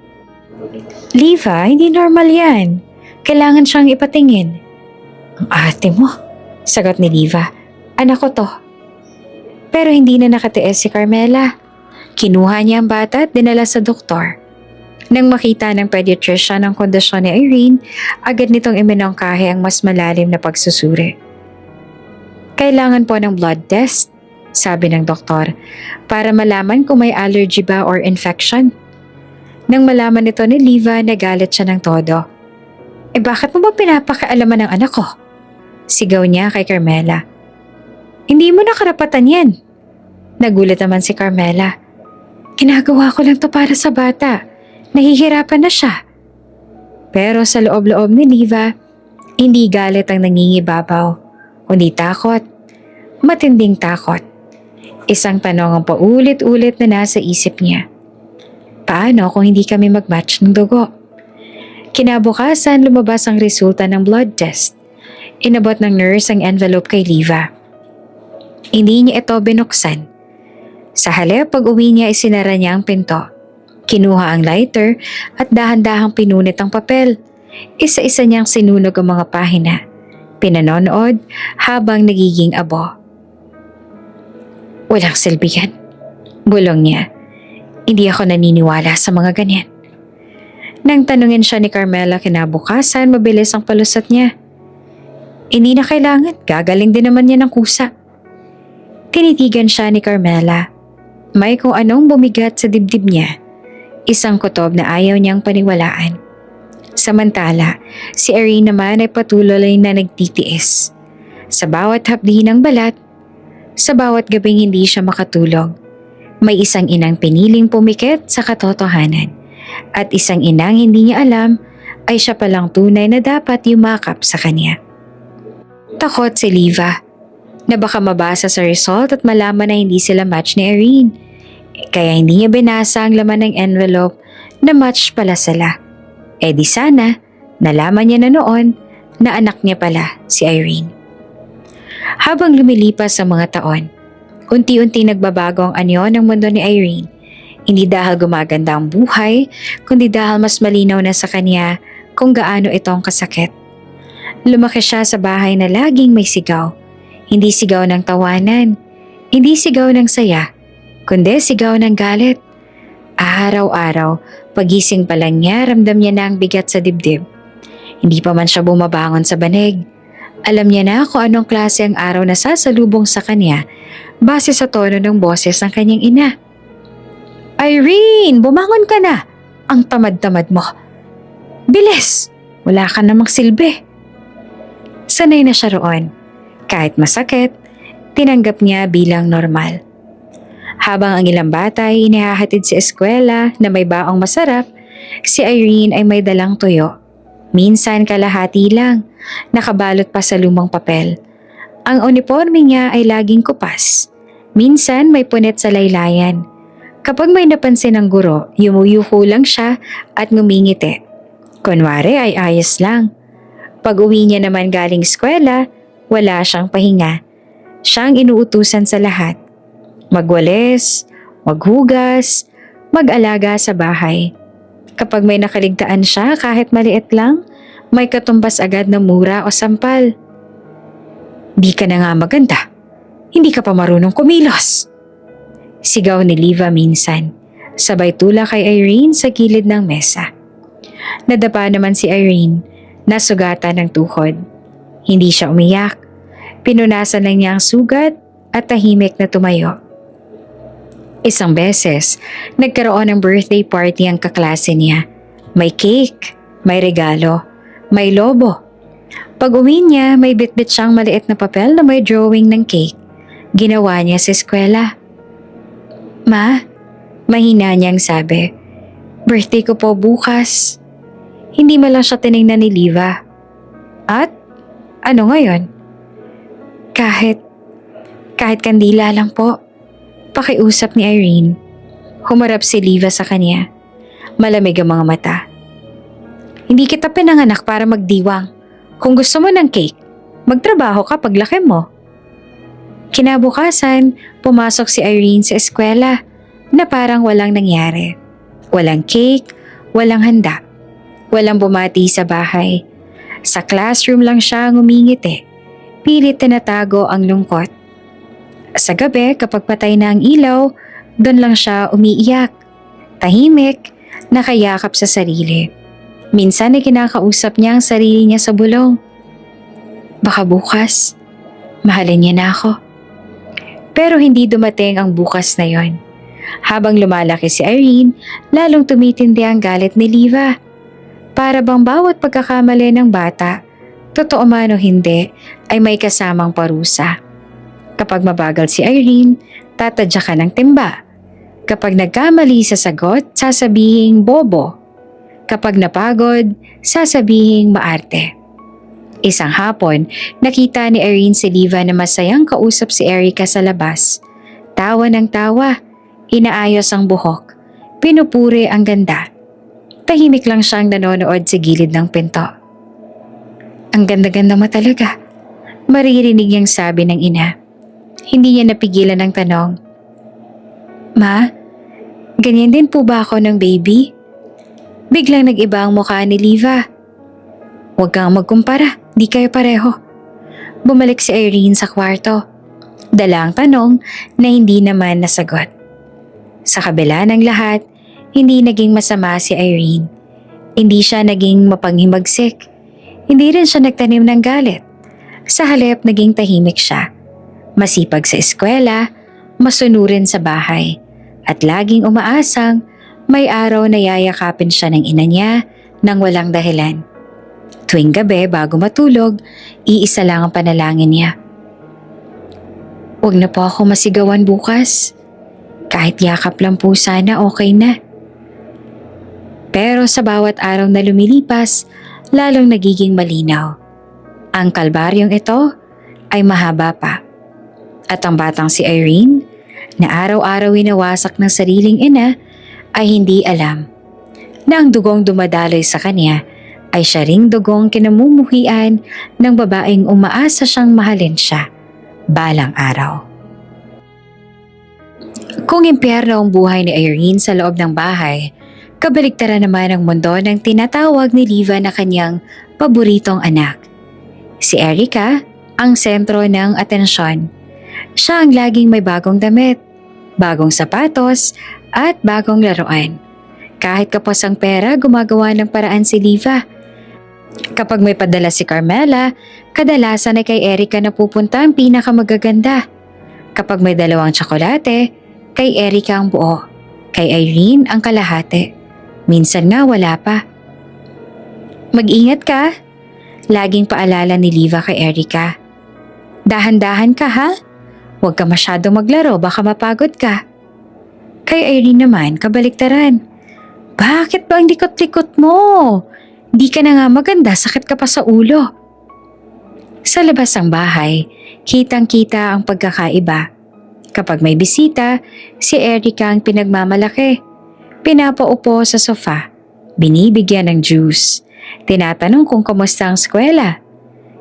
Liva, hindi normal yan. Kailangan siyang ipatingin. Ang ate mo, sagot ni Liva. Anak ko to. Pero hindi na nakatiis si Carmela. Kinuha niya ang bata at dinala sa doktor. Nang makita ng pediatrician ang kondisyon ni Irene, agad nitong iminongkahe ang mas malalim na pagsusuri. Kailangan po ng blood test, sabi ng doktor, para malaman kung may allergy ba or infection. Nang malaman nito ni Liva, nagalit siya ng todo. Bakit mo ba pinapakialaman ng anak ko? Sigaw niya kay Carmela. Hindi mo na karapatan yan. Nagulat naman si Carmela. Ginagawa ko lang to para sa bata. Nahihirapan na siya. Pero sa loob-loob ni Liva, hindi galit ang nangingibabaw, kundi takot. Matinding takot. Isang tanong ang paulit-ulit na nasa isip niya. Paano kung hindi kami mag-match ng dugo? Kinabukasan, lumabas ang resulta ng blood test. Inabot ng nurse ang envelope kay Liva. Hindi niya ito binuksan. Sa halip, pag-uwi niya, isinara niya ang pinto. Kinuha ang lighter at dahan-dahang pinunit ang papel. Isa-isa niyang sinunog ang mga pahina. Pinanonood habang nagiging abo. Walang silbi yan. Bulong niya. Hindi ako naniniwala sa mga ganyan. Nang tanungin siya ni Carmela kinabukasan, mabilis ang palusot niya. Hindi na kailangan, gagaling din naman niya ng kusa. Tinitigan siya ni Carmela. May kung anong bumigat sa dibdib niya. Isang kutob na ayaw niyang paniwalaan. Samantala, si Irene naman ay patuloy na nagtitiis. Sa bawat hapdi ng balat, sa bawat gabing hindi siya makatulog, may isang inang piniling pumikit sa katotohanan. At isang inang hindi niya alam ay siya palang tunay na dapat yumakap sa kanya. Takot si Liva na baka mabasa sa result at malaman na hindi sila match ni Irene. Kaya hindi niya binasa ang laman ng envelope na match pala sila. Di sana, nalaman niya na noon na anak niya pala si Irene. Habang lumilipas ang mga taon, unti-unti nagbabago ang anyo ng mundo ni Irene. Hindi dahil gumaganda ang buhay, kundi dahil mas malinaw na sa kanya kung gaano itong kasakit. Lumaki siya sa bahay na laging may sigaw. Hindi sigaw ng tawanan, hindi sigaw ng saya, kundi sigaw ng galit. Araw-araw, pagising pa lang niya, ramdam niya na ang bigat sa dibdib. Hindi pa man siya bumabangon sa banig. Alam niya na kung anong klase ang araw na sasalubong sa kanya base sa tono ng boses ng kanyang ina. Irene, bumangon ka na! Ang tamad-tamad mo. Bilis! Wala ka namang silbi. Sanay na siya roon. Kahit masakit, tinanggap niya bilang normal. Habang ang ilang bata ay inihahatid sa eskwela na may baong masarap, si Irene ay may dalang tuyo. Minsan kalahati lang, nakabalot pa sa lumang papel. Ang uniforme niya ay laging kupas. Minsan may punit sa laylayan. Kapag may napansin ng guro, yumuyuko lang siya at ngumingiti. Kunwari ay ayos lang. Pag uwi niya naman galing eskwela, wala siyang pahinga. Siyang inuutusan sa lahat. Magwalis, maghugas, mag-alaga sa bahay. Kapag may nakaligtaan siya kahit maliit lang, may katumbas agad na mura o sampal. Di ka na nga maganda. Hindi ka pa marunong kumilos. Sigaw ni Liva minsan, sabay tulak kay Irene sa gilid ng mesa. Nadapa naman si Irene, nasugatan ng tuhod. Hindi siya umiyak. Pinunasan lang niya ang sugat at tahimik na tumayo. Isang beses, nagkaroon ng birthday party ang kaklase niya. May cake, may regalo, may lobo. Pag uwi niya, may bitbit siyang maliit na papel na may drawing ng cake. Ginawa niya sa eskwela. Ma, mahina niyang sabi, birthday ko po bukas. Hindi man lang siya tinignan ni Liva. At ano ngayon? Kahit kandila lang po. Pakiusap ni Irene. Humarap si Liva sa kanya. Malamig ang mga mata. Hindi kita pinanganak para magdiwang. Kung gusto mo ng cake, magtrabaho ka paglaki mo. Kinabukasan, pumasok si Irene sa eskwela. na parang walang nangyari. Walang cake, walang handa, walang bumati sa bahay. Sa classroom lang siya ngumingiti, pilit tinatago ang lungkot. Sa gabi kapag patay na ang ilaw, doon lang siya umiiyak. Tahimik, nakayakap sa sarili. Minsan ay kinakausap niya ang sarili niya sa bulong. Baka bukas, mahalin niya na ako. Pero hindi dumating ang bukas na yon. Habang lumalaki si Irene, lalong tumitindi ang galit ni Liva. Para bang bawat pagkakamali ng bata, totoo man o hindi, ay may kasamang parusa. Kapag mabagal si Irene, tatadya ka ng timba. Kapag nagkamali sa sagot, sasabihing bobo. Kapag napagod, sasabihing maarte. Isang hapon, nakita ni Irene si Liva na masayang kausap si Erica sa labas. Tawa ng tawa, inaayos ang buhok, pinupuri ang ganda. Tahimik lang siyang nanonood sa gilid ng pinto. Ang ganda-ganda mo talaga, maririnig niyang sabi ng ina. Hindi niya napigilan ng tanong. Ma, ganyan din po ba ako ng baby? Biglang nag-iba ang mukha ni Liva. Huwag kang magkumpara, di kayo pareho. Bumalik si Irene sa kwarto. Dala ang tanong na hindi naman nasagot. Sa kabila ng lahat, hindi naging masama si Irene. Hindi siya naging mapanghimagsik. Hindi rin siya nagtanim ng galit. Sa halip naging tahimik siya. Masipag sa eskwela, masunurin sa bahay, at laging umaasang may araw na yayakapin siya ng ina niya nang walang dahilan. Tuwing gabi bago matulog, iisa lang ang panalangin niya. Huwag na po ako masigawan bukas. Kahit yakap lang po sana okay na. Pero sa bawat araw na lumilipas, lalong nagiging malinaw. Ang kalbaryong ito ay mahaba pa. At ang batang si Irene, na araw-araw winawasak ng sariling ina, ay hindi alam na ang dugong dumadaloy sa kanya ay siya ring dugong kinamumuhian ng babaeng umaasa siyang mahalin siya balang araw. Kung impyerno ang buhay ni Irene sa loob ng bahay, kabaligtaran naman ang mundo ng tinatawag ni Liva na kanyang paboritong anak. Si Erica ang sentro ng atensyon. Siya ang laging may bagong damit, bagong sapatos at bagong laruan. Kahit kapos ang pera, gumagawa ng paraan si Liva. Kapag may padala si Carmela, kadalasan ay kay Erica na pupunta ang pinakamagaganda. Kapag may dalawang tsokolate, kay Erica ang buo, kay Irene ang kalahati. Minsan nga wala pa. Mag-ingat ka, laging paalala ni Liva kay Erica. Dahan-dahan ka ha, huwag ka masyadong maglaro baka mapagod ka. Kay Irene naman, kabaliktaran. Bakit ba ang likot-likot mo? Di ka na nga maganda, sakit ka pa sa ulo. Sa labas ng bahay, kitang-kita ang pagkakaiba. Kapag may bisita, si Erica ang pinagmamalaki. Pinapaupo sa sofa, binibigyan ng juice. Tinatanong kung kamusta ang eskwela.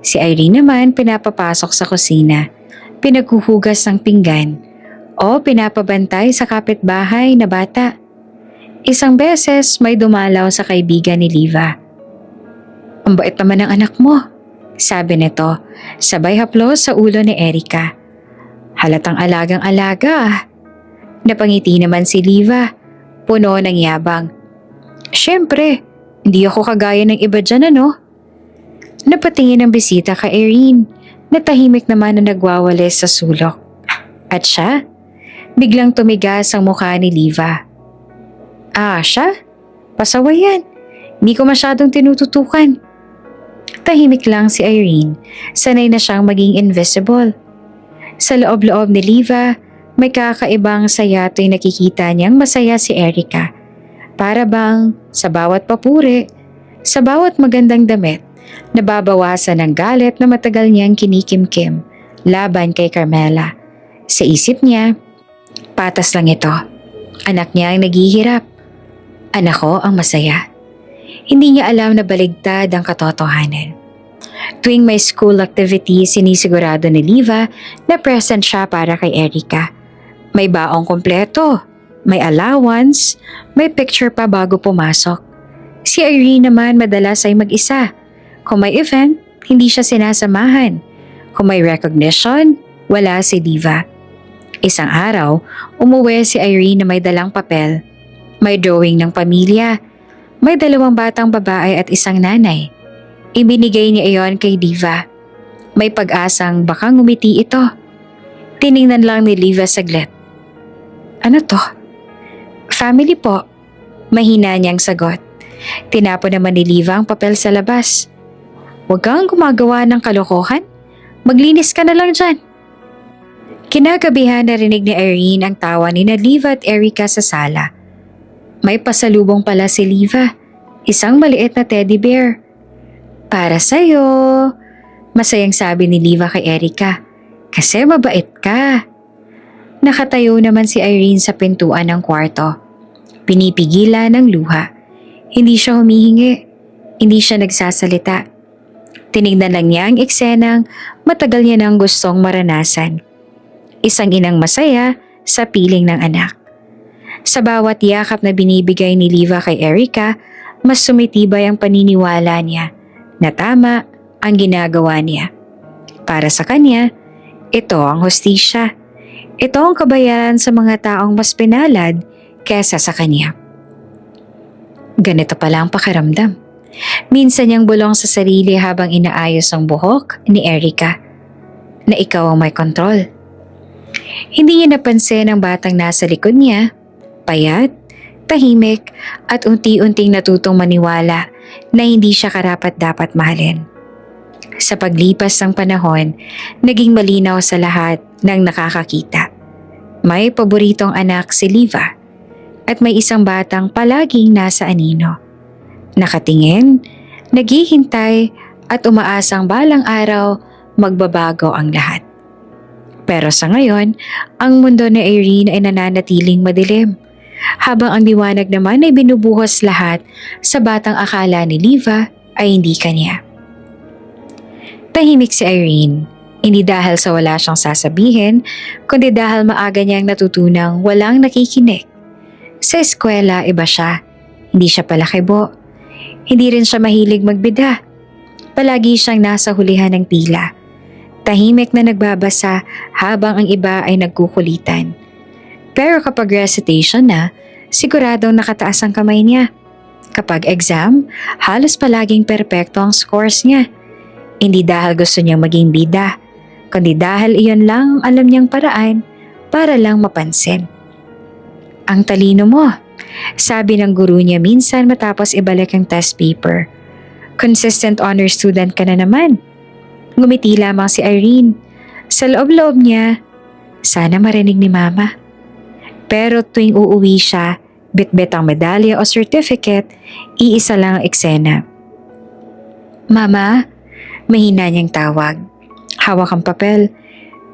Si Irene naman pinapapasok sa kusina, pinaghuhugas ng pinggan o pinapabantay sa kapitbahay na bata. Isang beses may dumalaw sa kaibigan ni Liva. Ang bait naman ng anak mo, sabi nito, sabay haplos sa ulo ni Erica. Halatang alagang-alaga. Napangiti naman si Liva, puno ng yabang. Siyempre, hindi ako kagaya ng iba dyan ano? Napatingin ang bisita kay Irene, na tahimik naman na nagwawalis sa sulok. At siya, biglang tumigas ang mukha ni Liva. Ah, siya? Pasaway yan. Hindi ko masyadong tinututukan. Tahimik lang si Irene, sanay na siyang maging invisible. Sa loob-loob ni Liva, may kakaibang saya tuwing nakikita niyang masaya si Erica. Para bang sa bawat papuri, sa bawat magandang damit, nababawasan ang galit na matagal niyang kinikimkim laban kay Carmela. Sa isip niya, patas lang ito. Anak niya ang naghihirap. Anak ko ang masaya. Hindi niya alam na baligtad ang katotohanan. Tuwing may school activity, sinisigurado ni Liva na present siya para kay Erica. May baong kompleto, May allowance, may picture pa bago pumasok. Si Irene naman madalas ay mag-isa. Kung may event, hindi siya sinasamahan. Kung may recognition, wala si Diva. Isang araw, umuwi si Irene na may dalang papel. May drawing ng pamilya. May 2 batang babae at isang nanay. Ibinigay niya iyon kay Diva. May pag-asang baka ngumiti ito. Tiningnan lang ni Diva saglit. Ano to? Family po. Mahina niyang sagot. Tinapon naman ni Diva ang papel sa labas. Huwag kang gumagawa ng kalokohan. Maglinis ka na lang dyan. Kinagabihan narinig ni Irene ang tawa ni Diva at Erica sa sala. May pasalubong pala si Diva. Isang maliit na teddy bear. Para sa'yo. Masayang sabi ni Diva kay Erica. Kasi mabait ka. Nakatayo naman si Irene sa pintuan ng kwarto. Pinipigilan ng luha. Hindi siya humihingi. Hindi siya nagsasalita. Tinignan lang niya ang eksenang matagal niya nang gustong maranasan. Isang inang masaya sa piling ng anak. Sa bawat yakap na binibigay ni Diva kay Erica, mas sumitibay ang paniniwala niya na tama ang ginagawa niya. Para sa kanya, ito ang hustisya. Ito ang kabayaran sa mga taong mas pinalad kesa sa kanya. Ganito pala ang pakiramdam. Minsan niyang bulong sa sarili habang inaayos ang buhok ni Erica na ikaw ang may kontrol. Hindi niya napansin ang batang nasa likod niya, payat, tahimik at unti-unting natutong maniwala na hindi siya karapat-dapat mahalin. Sa paglipas ng panahon, naging malinaw sa lahat ng nakakakita. May paboritong anak si Diva at may isang batang palaging nasa anino. Nakatingin, naghihintay at umaasang balang araw magbabago ang lahat. Pero sa ngayon, ang mundo ni Irene ay nananatiling madilim, habang ang liwanag naman ay binubuhos lahat sa batang akala ni Diva ay hindi kanya. Tahimik si Irene, hindi dahil sa wala siyang sasabihin, kundi dahil maaga niyang natutunang walang nakikinig. Sa eskwela, iba siya. Hindi siya palakibo. Hindi rin siya mahilig magbida. Palagi siyang nasa hulihan ng pila. Tahimik na nagbabasa habang ang iba ay nagkukulitan. Pero kapag recitation na, siguradong nakataas ang kamay niya. Kapag exam, halos palaging perpekto ang scores niya. Hindi dahil gusto niyang maging bida, kundi dahil iyon lang ang alam niyang paraan para lang mapansin. Ang talino mo, sabi ng guru niya minsan matapos ibalik ang test paper. Consistent honor student ka na naman. Ngumiti lamang si Irene. Sa loob-loob niya, sana marinig ni Mama. Pero tuwing uuwi siya, bitbit ang medalya o certificate, iisa lang ang eksena. Mama, mahina niyang tawag. Hawak ang papel.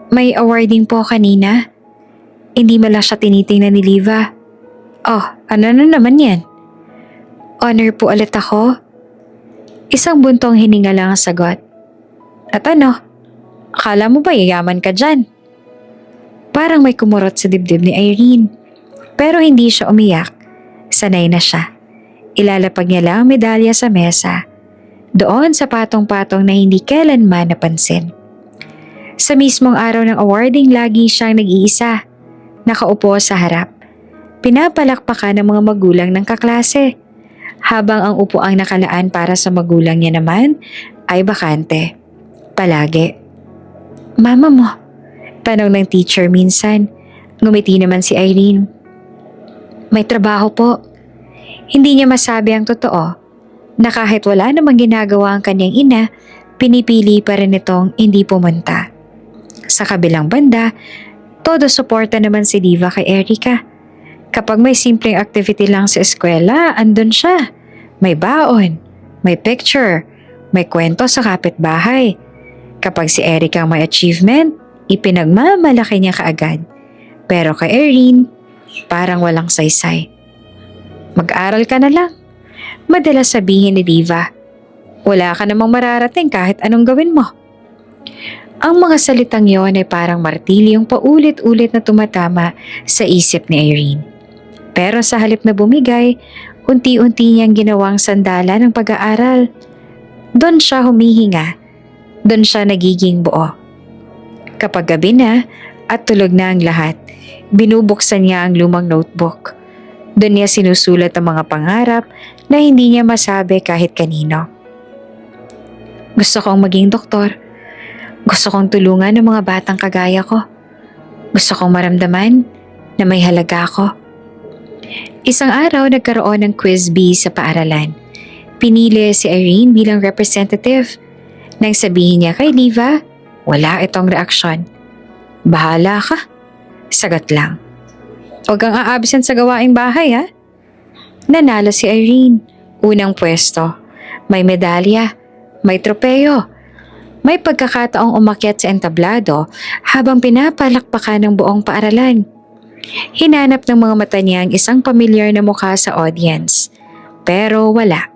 May awarding po kanina. Hindi mala siya tinitingnan ni Diva. Oh, ano na naman yan? Honor po ulit ako. Isang buntong hininga lang ang sagot. At ano? Akala mo ba yayaman ka dyan? Parang may kumurot sa dibdib ni Irene. Pero hindi siya umiyak. Sanay na siya. Ilalapag niya lang ang medalya sa mesa. Doon sa patong-patong na hindi kailanman napansin. Sa mismong araw ng awarding, lagi siyang nag-iisa. Nakaupo sa harap. Pinapalakpakan ng mga magulang ng kaklase. Habang ang upuang nakalaan para sa magulang niya naman ay bakante. Palagi. Mama mo? Tanong ng teacher minsan. Ngumiti naman si Irene. May trabaho po. Hindi niya masabi ang totoo na kahit wala namang ginagawa ang kanyang ina, pinipili pa rin itong hindi pumunta. Sa kabilang banda, todo suporta naman si Diva kay Erica. Kapag may simpleng activity lang sa eskwela, andun siya. May baon, may picture, may kwento sa kapitbahay. Kapag si Erica may achievement, ipinagmamalaki niya kaagad. Pero kay Irene, parang walang saysay. Mag-aral ka na lang. Madalas sabihin ni Diva, wala ka namang mararating kahit anong gawin mo. Ang mga salitang yon ay parang martilyong paulit-ulit na tumatama sa isip ni Irene. Pero sa halip na bumigay, unti-unti niyang ginawang sandala ng pag-aaral. Doon siya humihinga. Doon siya nagiging buo. Kapag gabi na at tulog na ang lahat, binubuksan niya ang lumang notebook. Doon niya sinusulat ang mga pangarap na hindi niya masabi kahit kanino. Gusto kong maging doktor. Gusto kong tulungan ng mga batang kagaya ko. Gusto kong maramdaman na may halaga ako. Isang araw nagkaroon ng quiz bee sa paaralan. Pinili si Irene bilang representative. Nang sabihin niya kay Liva, wala itong reaksyon. Bahala ka. Sagot lang. Huwag kang a-absent sa gawaing bahay ha. Nanalo si Irene. Unang pwesto. May medalya. May tropeyo. May pagkakataong umakyat sa entablado habang pinapalakpakan ng buong paaralan. Hinanap ng mga mata niya ang isang pamilyar na mukha sa audience. Pero wala.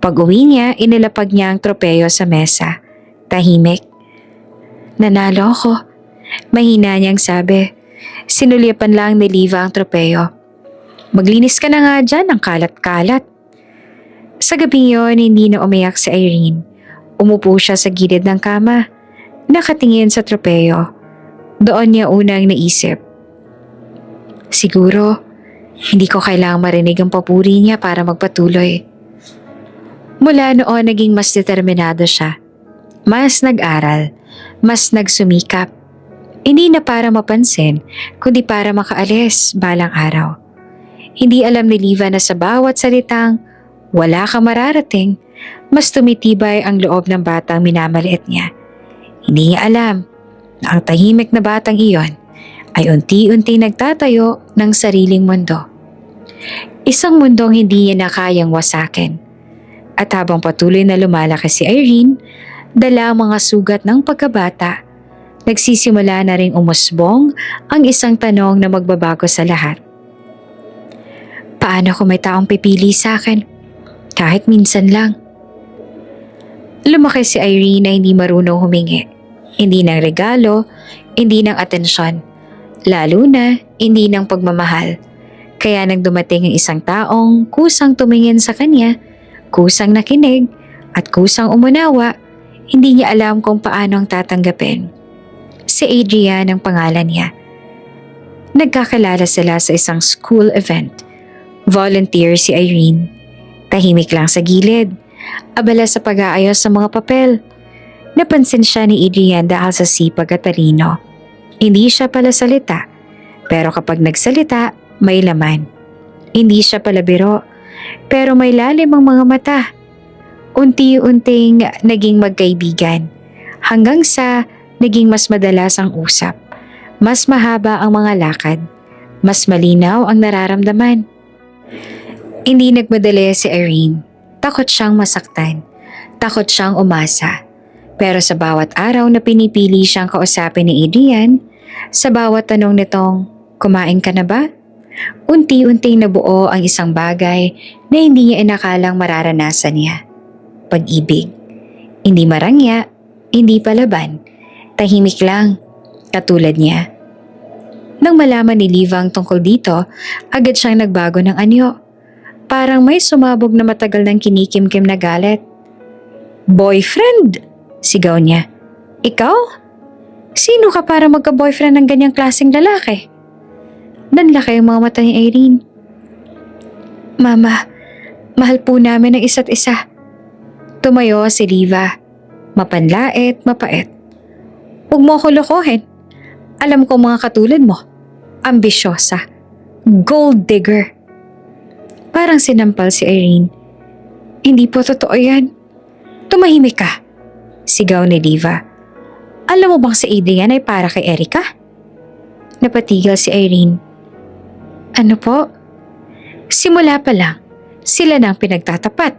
Pag-uwi niya, inilapag niya ang tropeyo sa mesa. Tahimik. Nanalo ako. Mahina niyang sabi. Sinulipan lang ni Liva ang tropeyo. Maglinis ka na nga dyan ng kalat-kalat. Sa gabi yon, hindi na umiyak si Irene. Umupo siya sa gilid ng kama. Nakatingin sa tropeyo. Doon niya unang naisip. Siguro, hindi ko kailangang marinig ang papuri niya para magpatuloy. Mula noon naging mas determinado siya. Mas nag-aral, mas nagsumikap. Hindi na para mapansin, kundi para makaalis balang araw. Hindi alam ni Liva na sa bawat salitang, wala ka mararating, mas tumitibay ang loob ng batang minamaliit niya. Hindi niya alam na ang tahimik na batang iyon ay unti-unti nagtatayo ng sariling mundo. Isang mundong hindi niya na kayang wasakin. At habang patuloy na lumalaki si Irene, dala ang mga sugat ng pagkabata, nagsisimula na ring umusbong ang isang tanong na magbabago sa lahat. Paano kung may taong pipili sa akin? Kahit minsan lang. Lumaki si Irene na hindi marunong humingi. Hindi ng regalo, hindi ng atensyon. Lalo na, hindi ng pagmamahal. Kaya nang dumating ang isang taong kusang tumingin sa kanya, kusang nakinig, at kusang umunawa, hindi niya alam kung paano ang tatanggapin. Si Adrian ang pangalan niya. Nagkakilala sila sa isang school event. Volunteer si Irene. Tahimik lang sa gilid, abala sa pag-aayos sa mga papel. Napansin siya ni Adrian dahil sa sipag at talino. Hindi siya pala salita, pero kapag nagsalita, may laman. Hindi siya pala biro, pero may lalim ang mga mata. Unti-unting naging magkaibigan, hanggang sa naging mas madalas ang usap. Mas mahaba ang mga lakad, mas malinaw ang nararamdaman. Hindi nagmadali si Irene. Takot siyang masaktan, takot siyang umasa. Pero sa bawat araw na pinipili siyang kausapin ni Adrian, sa bawat tanong nitong, kumain ka na ba? Unti-unting nabuo ang isang bagay na hindi niya inakalang mararanasan niya. Pag-ibig. Hindi marangya, hindi palaban. Tahimik lang, katulad niya. Nang malaman ni Livang tungkol dito, agad siyang nagbago ng anyo. Parang may sumabog na matagal ng kinikimkim na galit. Boyfriend! Sigaw niya. Ikaw? Sino ka para magka-boyfriend ng ganyang klaseng lalaki? Nanlaki ang mga mata ni Irene. Mama, mahal po namin ang isa't isa. Tumayo si Liva. Mapanlait, mapait. Huwag mo ako lokohin. Alam ko mga katulad mo. Ambisyosa. Gold digger. Parang sinampal si Irene. Hindi po totoo yan. Tumahimik ka. Sigaw ni Liva. Alam mo bang si Adrian ay para kay Erica? Napatigil si Irene. Ano po? Simula pa lang, sila nang pinagtatapat.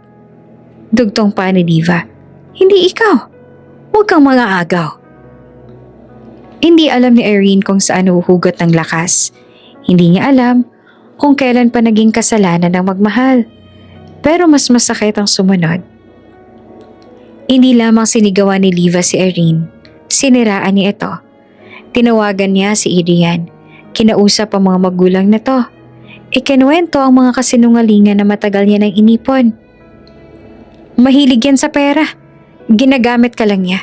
Dugtong pa ni Liva. Hindi ikaw. Huwag kang mga agaw. Hindi alam ni Irene kung saan huhugot ng lakas. Hindi niya alam kung kailan pa naging kasalanan ng magmahal. Pero mas masakit ang sumunod. Hindi lamang sinigawan ni Liva si Irene. Siniraan niya ito. Tinawagan niya si Adrian. Kinausap ang mga magulang na to. Ikinuwento ang mga kasinungalingan na matagal niya nang inipon. Mahilig yan sa pera. Ginagamit ka lang niya.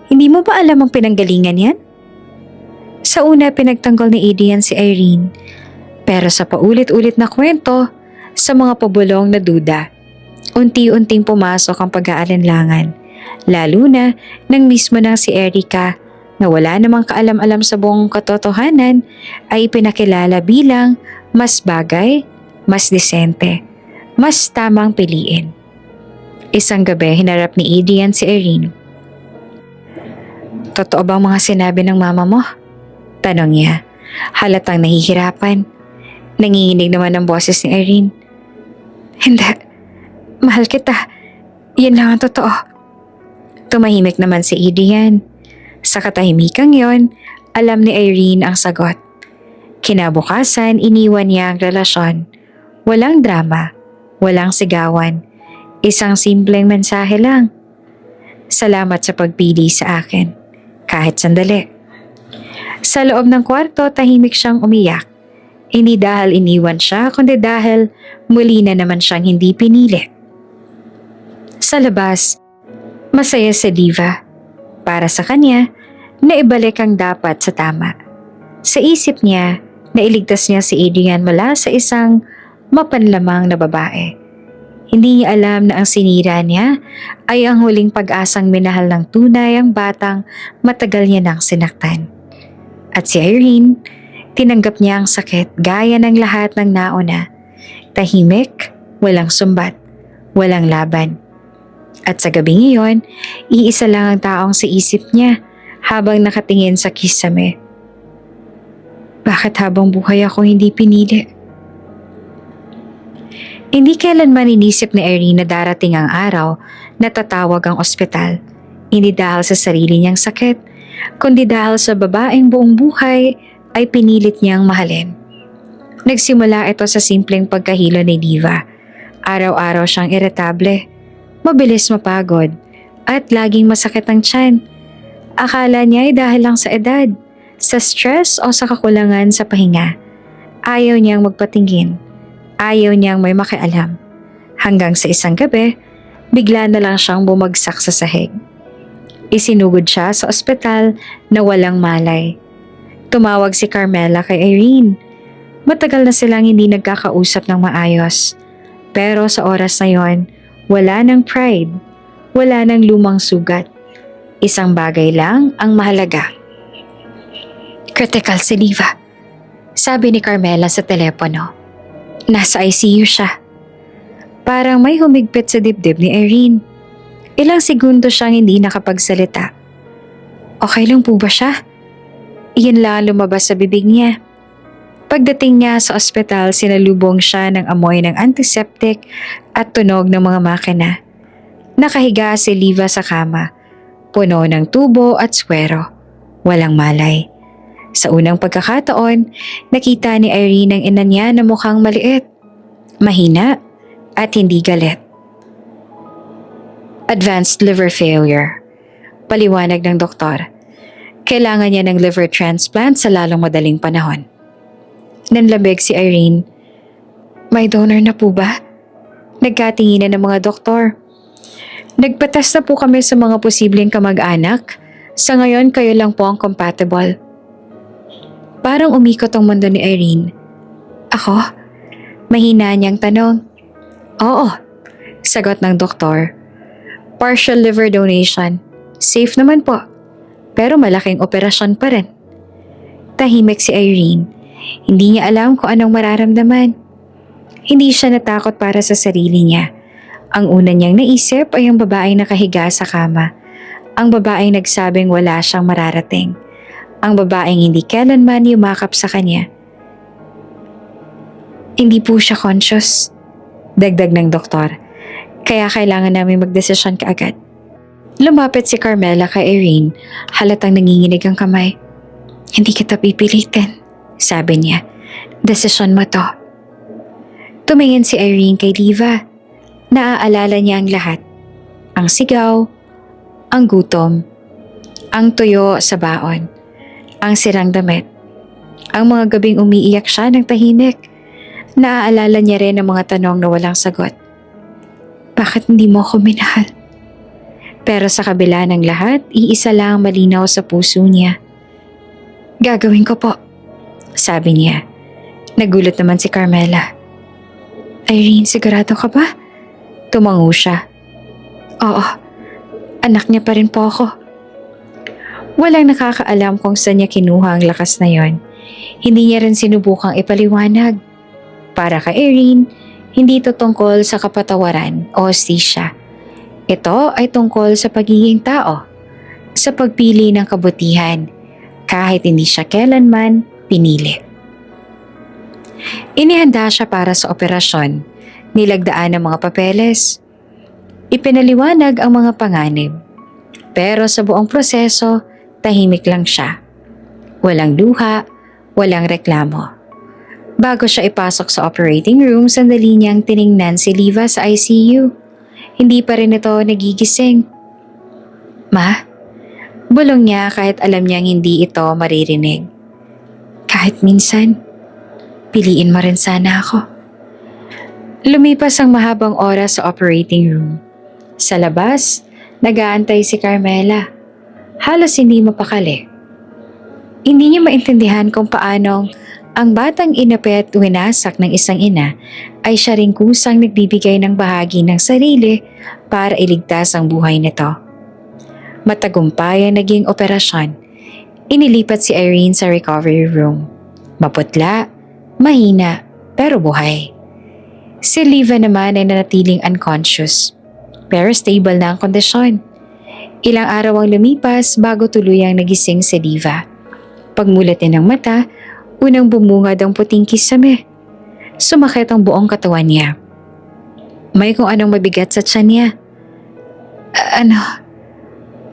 Hindi mo ba alam ang pinanggalingan yan? Sa una pinagtanggol ni Adrian si Irene, pero sa paulit-ulit na kwento, sa mga pabulong na duda, unti-unting pumasok ang pag-aalinlangan, lalo na nang mismo ng si Erica na wala namang kaalam-alam sa buong katotohanan ay pinakilala bilang mas bagay, mas disente, mas tamang piliin. Isang gabi hinarap ni Adrian si Irene. Totoo bang mga sinabi ng mama mo? Tanong niya, halatang nahihirapan. Nanginginig naman ang boses ni Irene. Hindi, mahal kita. Yan lang ang totoo. Tumahimik naman si Adrian. Sa katahimikang yon, alam ni Irene ang sagot. Kinabukasan, iniwan niya ang relasyon. Walang drama, walang sigawan. Isang simpleng mensahe lang. Salamat sa pagpili sa akin, kahit sandali. Sa loob ng kwarto, tahimik siyang umiyak. Hindi dahil iniwan siya, kundi dahil muli na naman siyang hindi pinili. Sa labas, masaya si Diva. Para sa kanya, naibalik ang dapat sa tama. Sa isip niya, nailigtas niya si Adrian mula sa isang mapanlamang na babae. Hindi niya alam na ang sinira niya ay ang huling pag-asang minahal ng tunay ang batang matagal niya nang sinaktan. At si Irene, tinanggap niya ang sakit gaya ng lahat ng nauna. Tahimik, walang sumbat, walang laban. At sa gabing iyon, iisa lang ang taong sa isip niya habang nakatingin sa kisame. Bakit habang buhay ako hindi pinili? Hindi kailanman inisip ni Irene na darating ang araw na tatawag ang ospital. Hindi dahil sa sarili niyang sakit, kundi dahil sa babaeng buong buhay ay pinilit niyang mahalin. Nagsimula ito sa simpleng pagkahilo ni Diva. Araw-araw siyang iritable, mabilis mapagod, at laging masakit ang tiyan. Akala niya ay dahil lang sa edad, sa stress o sa kakulangan sa pahinga. Ayaw niyang magpatingin. Ayaw niyang may makialam. Hanggang sa isang gabi, bigla na lang siyang bumagsak sa sahig. Isinugod siya sa ospital na walang malay. Tumawag si Carmela kay Irene. Matagal na silang hindi nagkakausap ng maayos. Pero sa oras na yon, wala ng pride, wala ng lumang sugat. Isang bagay lang ang mahalaga. Critical si Diva, sabi ni Carmela sa telepono. Nasa ICU siya. Parang may humigpit sa dibdib ni Irene. Ilang segundo siyang hindi nakapagsalita. Okay lang po ba siya? Iyan lang ang lumabas sa bibig niya. Pagdating niya sa ospital, sinalubong siya ng amoy ng antiseptic at tunog ng mga makina. Nakahiga si Liva sa kama, puno ng tubo at swero. Walang malay. Sa unang pagkakataon, nakita ni Irene ang ina niya na mukhang maliit, mahina at hindi galit. Advanced liver failure. Paliwanag ng doktor. Kailangan niya ng liver transplant sa lalong madaling panahon. Nanlambig si Irene. May donor na po ba? Nagkatinginan ng mga doktor. Nagpatest na po kami sa mga posibleng kamag-anak. Sa ngayon, kayo lang po ang compatible. Parang umikot ang mundo ni Irene. Ako? Mahina niyang tanong. Oo, sagot ng doktor. Partial liver donation. Safe naman po. Pero malaking operasyon pa rin. Tahimik si Irene. Hindi niya alam kung anong mararamdaman. Hindi siya natakot para sa sarili niya. Ang una niyang naisip ay ang babaeng nakahiga sa kama. Ang babaeng nagsabing wala siyang mararating. Ang babaeng hindi kailanman yumakap sa kanya. Hindi po siya conscious, dagdag ng doktor. Kaya kailangan namin magdesisyon kaagad. Lumapit si Carmela kay Irene, halatang nanginginig ang kamay. Hindi kita pipilitin, sabi niya. Desisyon mo to. Tumingin si Irene kay Liva. Naaalala niya ang lahat. Ang sigaw, ang gutom, ang tuyo sa baon, ang sirang damit, ang mga gabing umiiyak siya ng tahimik, Naaalala niya rin ang mga tanong na walang sagot. Bakit hindi mo ako minahal? Pero sa kabila ng lahat, iisa lang ang malinaw sa puso niya. Gagawin ko po, sabi niya. Nagulat naman si Carmela. Irene, sigurado ka ba? Tumango siya. Oo, anak niya pa rin po ako. Walang nakakaalam kung saan niya kinuha ang lakas na yon. Hindi niya rin sinubukang ipaliwanag. Para kay Irene, hindi ito tungkol sa kapatawaran o hostisya. Ito ay tungkol sa pagiging tao, sa pagpili ng kabutihan, kahit hindi siya kailanman pinili. Inihanda siya para sa operasyon, nilagdaan ng mga papeles. Ipinaliwanag ang mga panganib. Pero sa buong proseso, tahimik lang siya. Walang luha, walang reklamo. Bago siya ipasok sa operating room, sandali niyang tiningnan si Liva sa ICU. Hindi pa rin ito nagigising. Ma? Bulong niya kahit alam niyang hindi ito maririnig. Kahit minsan, piliin mo rin sana ako. Lumipas ang mahabang oras sa operating room. Sa labas, nag-aantay si Carmela. Halos hindi mapakali. Hindi niya maintindihan kung paanong ang batang inapit at winasak ng isang ina ay siya ring kusang nagbibigay ng bahagi ng sarili para iligtas ang buhay nito. Matagumpay ang naging operasyon. Inilipat si Irene sa recovery room. Maputla, mahina, pero buhay. Si Liva naman ay nanatiling unconscious, pero stable na ang kondisyon. Ilang araw ang lumipas bago tuluyang nagising si Liva. Pagmulat niya ng mata, unang bumungad ang puting kisame. Sumakit ang buong katawan niya. May kung anong mabigat sa tiyan niya.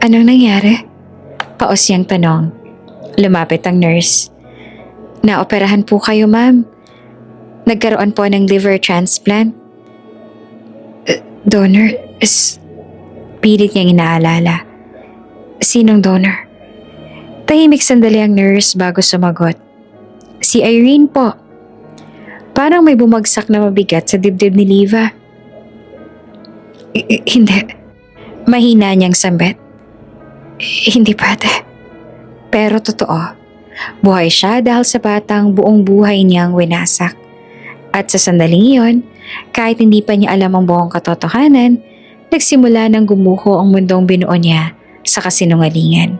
Anong nangyari? Paos niyang tanong. Lumapit ang nurse. Naoperahan po kayo, ma'am. Nagkaroon po ng liver transplant. Donor is... Pilit niyang inaalala. Sinong donor? Tahimik sandali ang nurse bago sumagot. Si Irene po. Parang may bumagsak na mabigat sa dibdib ni Liva. Hindi. Mahina niyang sambit. Hindi pwede. Pero totoo. Buhay siya dahil sa batang buong buhay niyang winasak. At sa sandaling iyon, kahit hindi pa niya alam ang buong katotohanan, nagsimula ng gumuho ang mundong binuo niya sa kasinungalingan.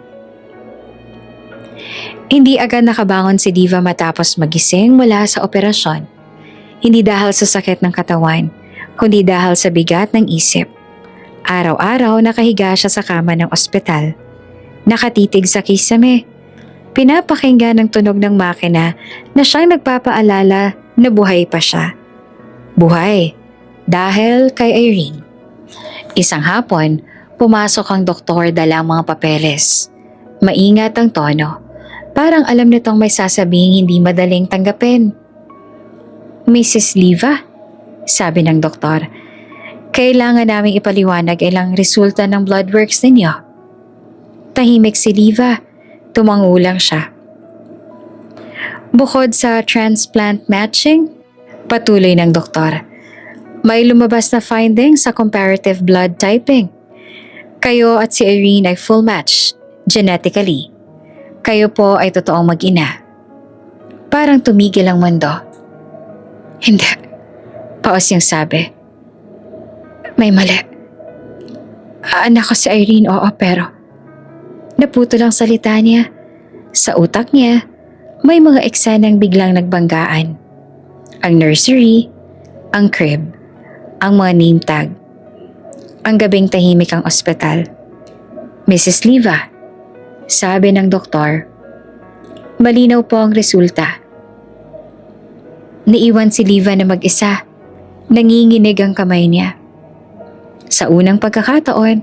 Hindi agad nakabangon si Liva matapos magising mula sa operasyon. Hindi dahil sa sakit ng katawan, kundi dahil sa bigat ng isip. Araw-araw nakahiga siya sa kama ng ospital. Nakatitig sa kisame. Pinapakinggan ng tunog ng makina na siyang nagpapaalala na buhay pa siya. Buhay dahil kay Irene. Isang hapon, pumasok ang doktor dalang mga papeles. Maingat ang tono. Parang alam nitong may sasabing hindi madaling tanggapin. Mrs. Liva, sabi ng doktor, kailangan naming ipaliwanag ilang resulta ng blood works ninyo. Tahimik si Liva, tumango lang siya. Bukod sa transplant matching, patuloy ng doktor, may lumabas na finding sa comparative blood typing. Kayo at si Irene ay full match, genetically. Kayo po ay totoong mag-ina. Parang tumigil ang mundo. Hindi. Paos niyang sabi. May mali. Anak ko si Irene, oo, pero naputo lang salita niya. Sa utak niya, may mga eksenang biglang nagbanggaan. Ang nursery, ang crib, ang mga name tag. Ang gabing tahimik ang ospital. Mrs. Liva, sabi ng doktor, malinaw po ang resulta. Naiwan si Liva na mag-isa. Nanginginig ang kamay niya. Sa unang pagkakataon,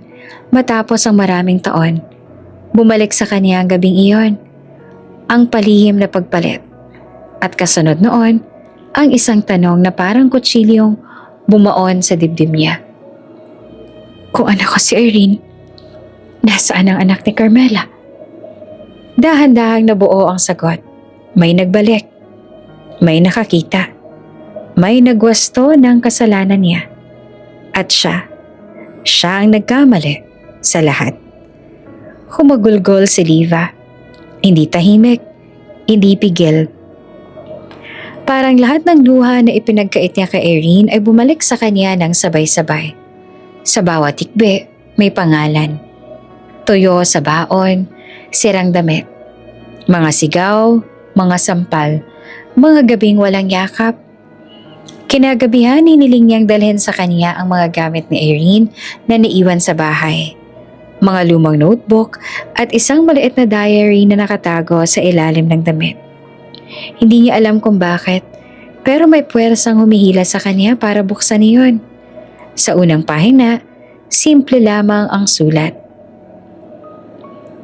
matapos ang maraming taon, bumalik sa kanya ang gabing iyon. Ang palihim na pagpalit. At kasunod noon, ang isang tanong na parang kutsilyong bumaon sa dibdib niya. Kung anak ko si Irene, nasaan ang anak ni Carmela? Dahan-dahang nabuo ang sagot. May nagbalik. May nakakita. May nagwasto ng kasalanan niya. At siya ang nagkamali sa lahat. Humagulgol si Liva. Hindi tahimik, hindi pigil. Parang lahat ng luha na ipinagkait niya kay Irene ay bumalik sa kanya ng sabay-sabay. Sa bawat tikbe, may pangalan. Tuyo sa baon, sirang damit. Mga sigaw, mga sampal, mga gabing walang yakap. Kinagabihan, hiniling niyang dalhin sa kanya ang mga gamit ni Irene na naiwan sa bahay. Mga lumang notebook at isang maliit na diary na nakatago sa ilalim ng damit. Hindi niya alam kung bakit, pero may puwersang humihila sa kanya para buksan iyon. Sa unang pahina, simple lamang ang sulat.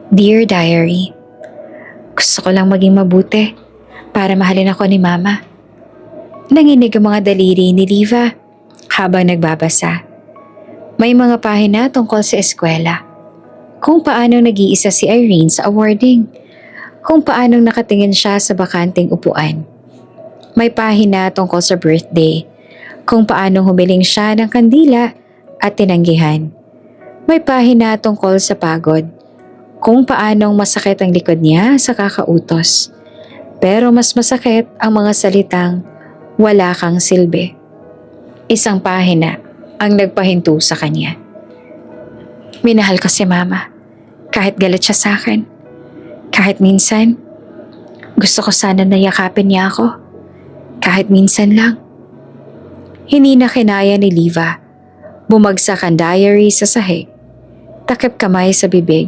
Dear Diary, gusto ko lang maging mabuti para mahalin ako ni Mama. Nanginig ang mga daliri ni Liva habang nagbabasa. May mga pahina tungkol sa eskwela. Kung paano nag-iisa si Irene sa awarding. Kung paano nakatingin siya sa bakanting upuan. May pahina tungkol sa birthday. Kung paano humiling siya ng kandila at tinanggihan. May pahina tungkol sa pagod. Kung paanong masakit ang likod niya sa kakautos. Pero mas masakit ang mga salitang wala kang silbi. Isang pahina ang nagpahinto sa kanya. Minahal ko si Mama, kahit galit siya sa akin. Kahit minsan, gusto ko sana na yakapin niya ako. Kahit minsan lang. Hindi na kinaya ni Liva. Bumagsak ang diary sa sahig. Takip kamay sa bibig.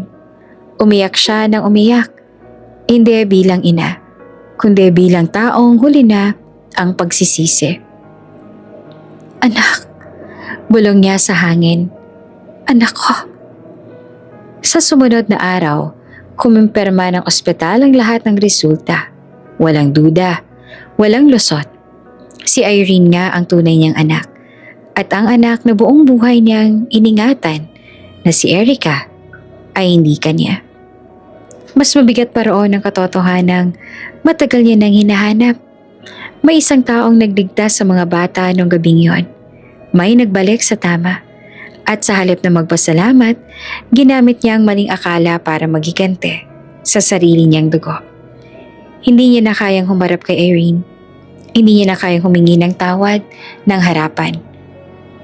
Umiyak siya ng umiyak. Hindi bilang ina, kundi bilang taong huli na ang pagsisisi. Anak, bulong niya sa hangin. Anak ko. Sa sumunod na araw, kumimpirma ng ospital ang lahat ng resulta. Walang duda, walang lusot. Si Irene nga ang tunay niyang anak. At ang anak na buong buhay niyang iningatan na si Erica ay hindi kanya. Mas mabigat pa roon ang katotohanang matagal niya nang hinahanap. May isang taong nagligtas sa mga bata noong gabing yon. May nagbalik sa tama. At sa halip na magpasalamat, ginamit niya ang maling akala para magigante sa sarili niyang dugo. Hindi niya na kayang humarap kay Irene. Hindi niya na kayang humingi ng tawad ng harapan.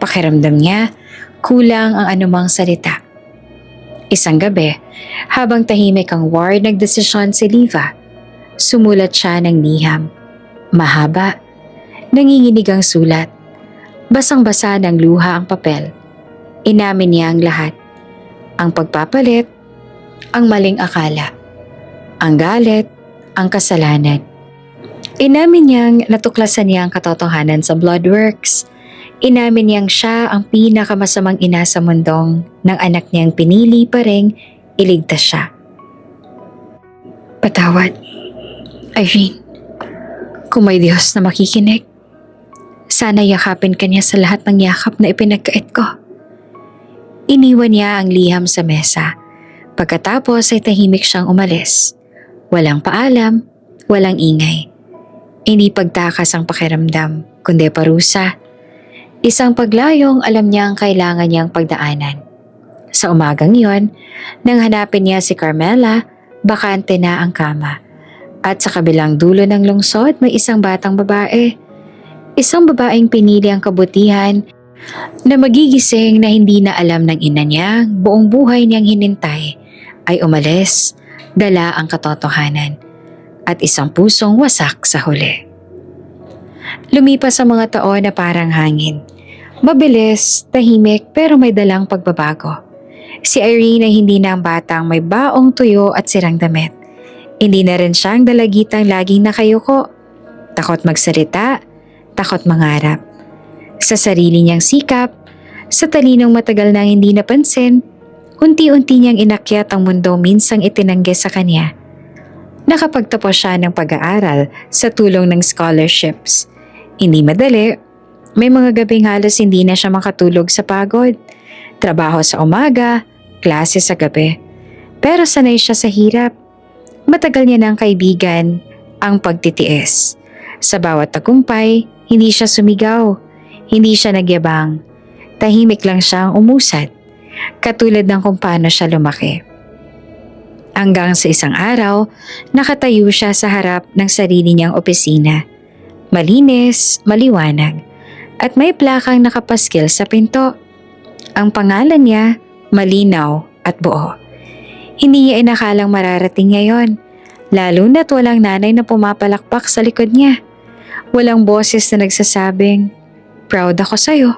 Pakiramdam niya, kulang ang anumang salita. Isang gabi, habang tahimik ang ward nagdesisyon si Liva, sumulat siya ng liham. Mahaba, nanginginig ang sulat. Basang-basa ng luha ang papel. Inamin niya ang lahat. Ang pagpapalit, ang maling akala, ang galit, ang kasalanan. Inamin niyang natuklasan niya ang katotohanan sa Bloodworks. Inamin niyang siya ang pinakamasamang ina sa mundong ng anak niyang pinili pa ring iligtas siya. Patawad, Irene. Kung may Diyos na makikinig, sana yakapin ka niya sa lahat ng yakap na ipinagkait ko. Iniwan niya ang liham sa mesa. Pagkatapos ay tahimik siyang umalis. Walang paalam, walang ingay. Hindi pagtakas ang pakiramdam, kundi parusa. Isang paglayong alam niya ang kailangan niyang pagdaanan. Sa umagang yon, nang hanapin niya si Carmela, bakante na ang kama. At sa kabilang dulo ng lungsod may isang batang babae. Isang babaeng pinili ang kabutihan na magigising na hindi na alam ng ina niya, buong buhay niyang hinintay ay umalis, dala ang katotohanan at isang pusong wasak sa huli. Lumipas ang mga taon na parang hangin. Mabilis, tahimik pero may dalang pagbabago. Si Irene ay hindi na ang batang may baong tuyo at sirang damit. Hindi na rin siyang dalagitang laging nakayuko. Takot magsalita, takot mangarap. Sa sarili niyang sikap, sa talinong matagal nang hindi napansin, unti-unti niyang inakyat ang mundo minsang itinanggi sa kanya. Nakapagtapos siya ng pag-aaral sa tulong ng scholarships. Hindi madali, may mga gabing halos hindi na siya makatulog sa pagod. Trabaho sa umaga, klase sa gabi. Pero sanay siya sa hirap. Matagal niya ng kaibigan ang pagtitiis. Sa bawat tagumpay, Hindi siya sumigaw, hindi siya nagyabang. Tahimik lang siyang umusad, katulad ng kung paano siya lumaki. Hanggang sa isang araw, nakatayo siya sa harap ng sarili niyang opisina. Malinis, maliwanag, at may plakang nakapaskil sa pinto. Ang pangalan niya, malinaw at buo. Hindi niya inakalang mararating ngayon, lalo na't walang nanay na pumapalakpak sa likod niya. Walang boses na nagsasabing, "Proud ako sa'yo."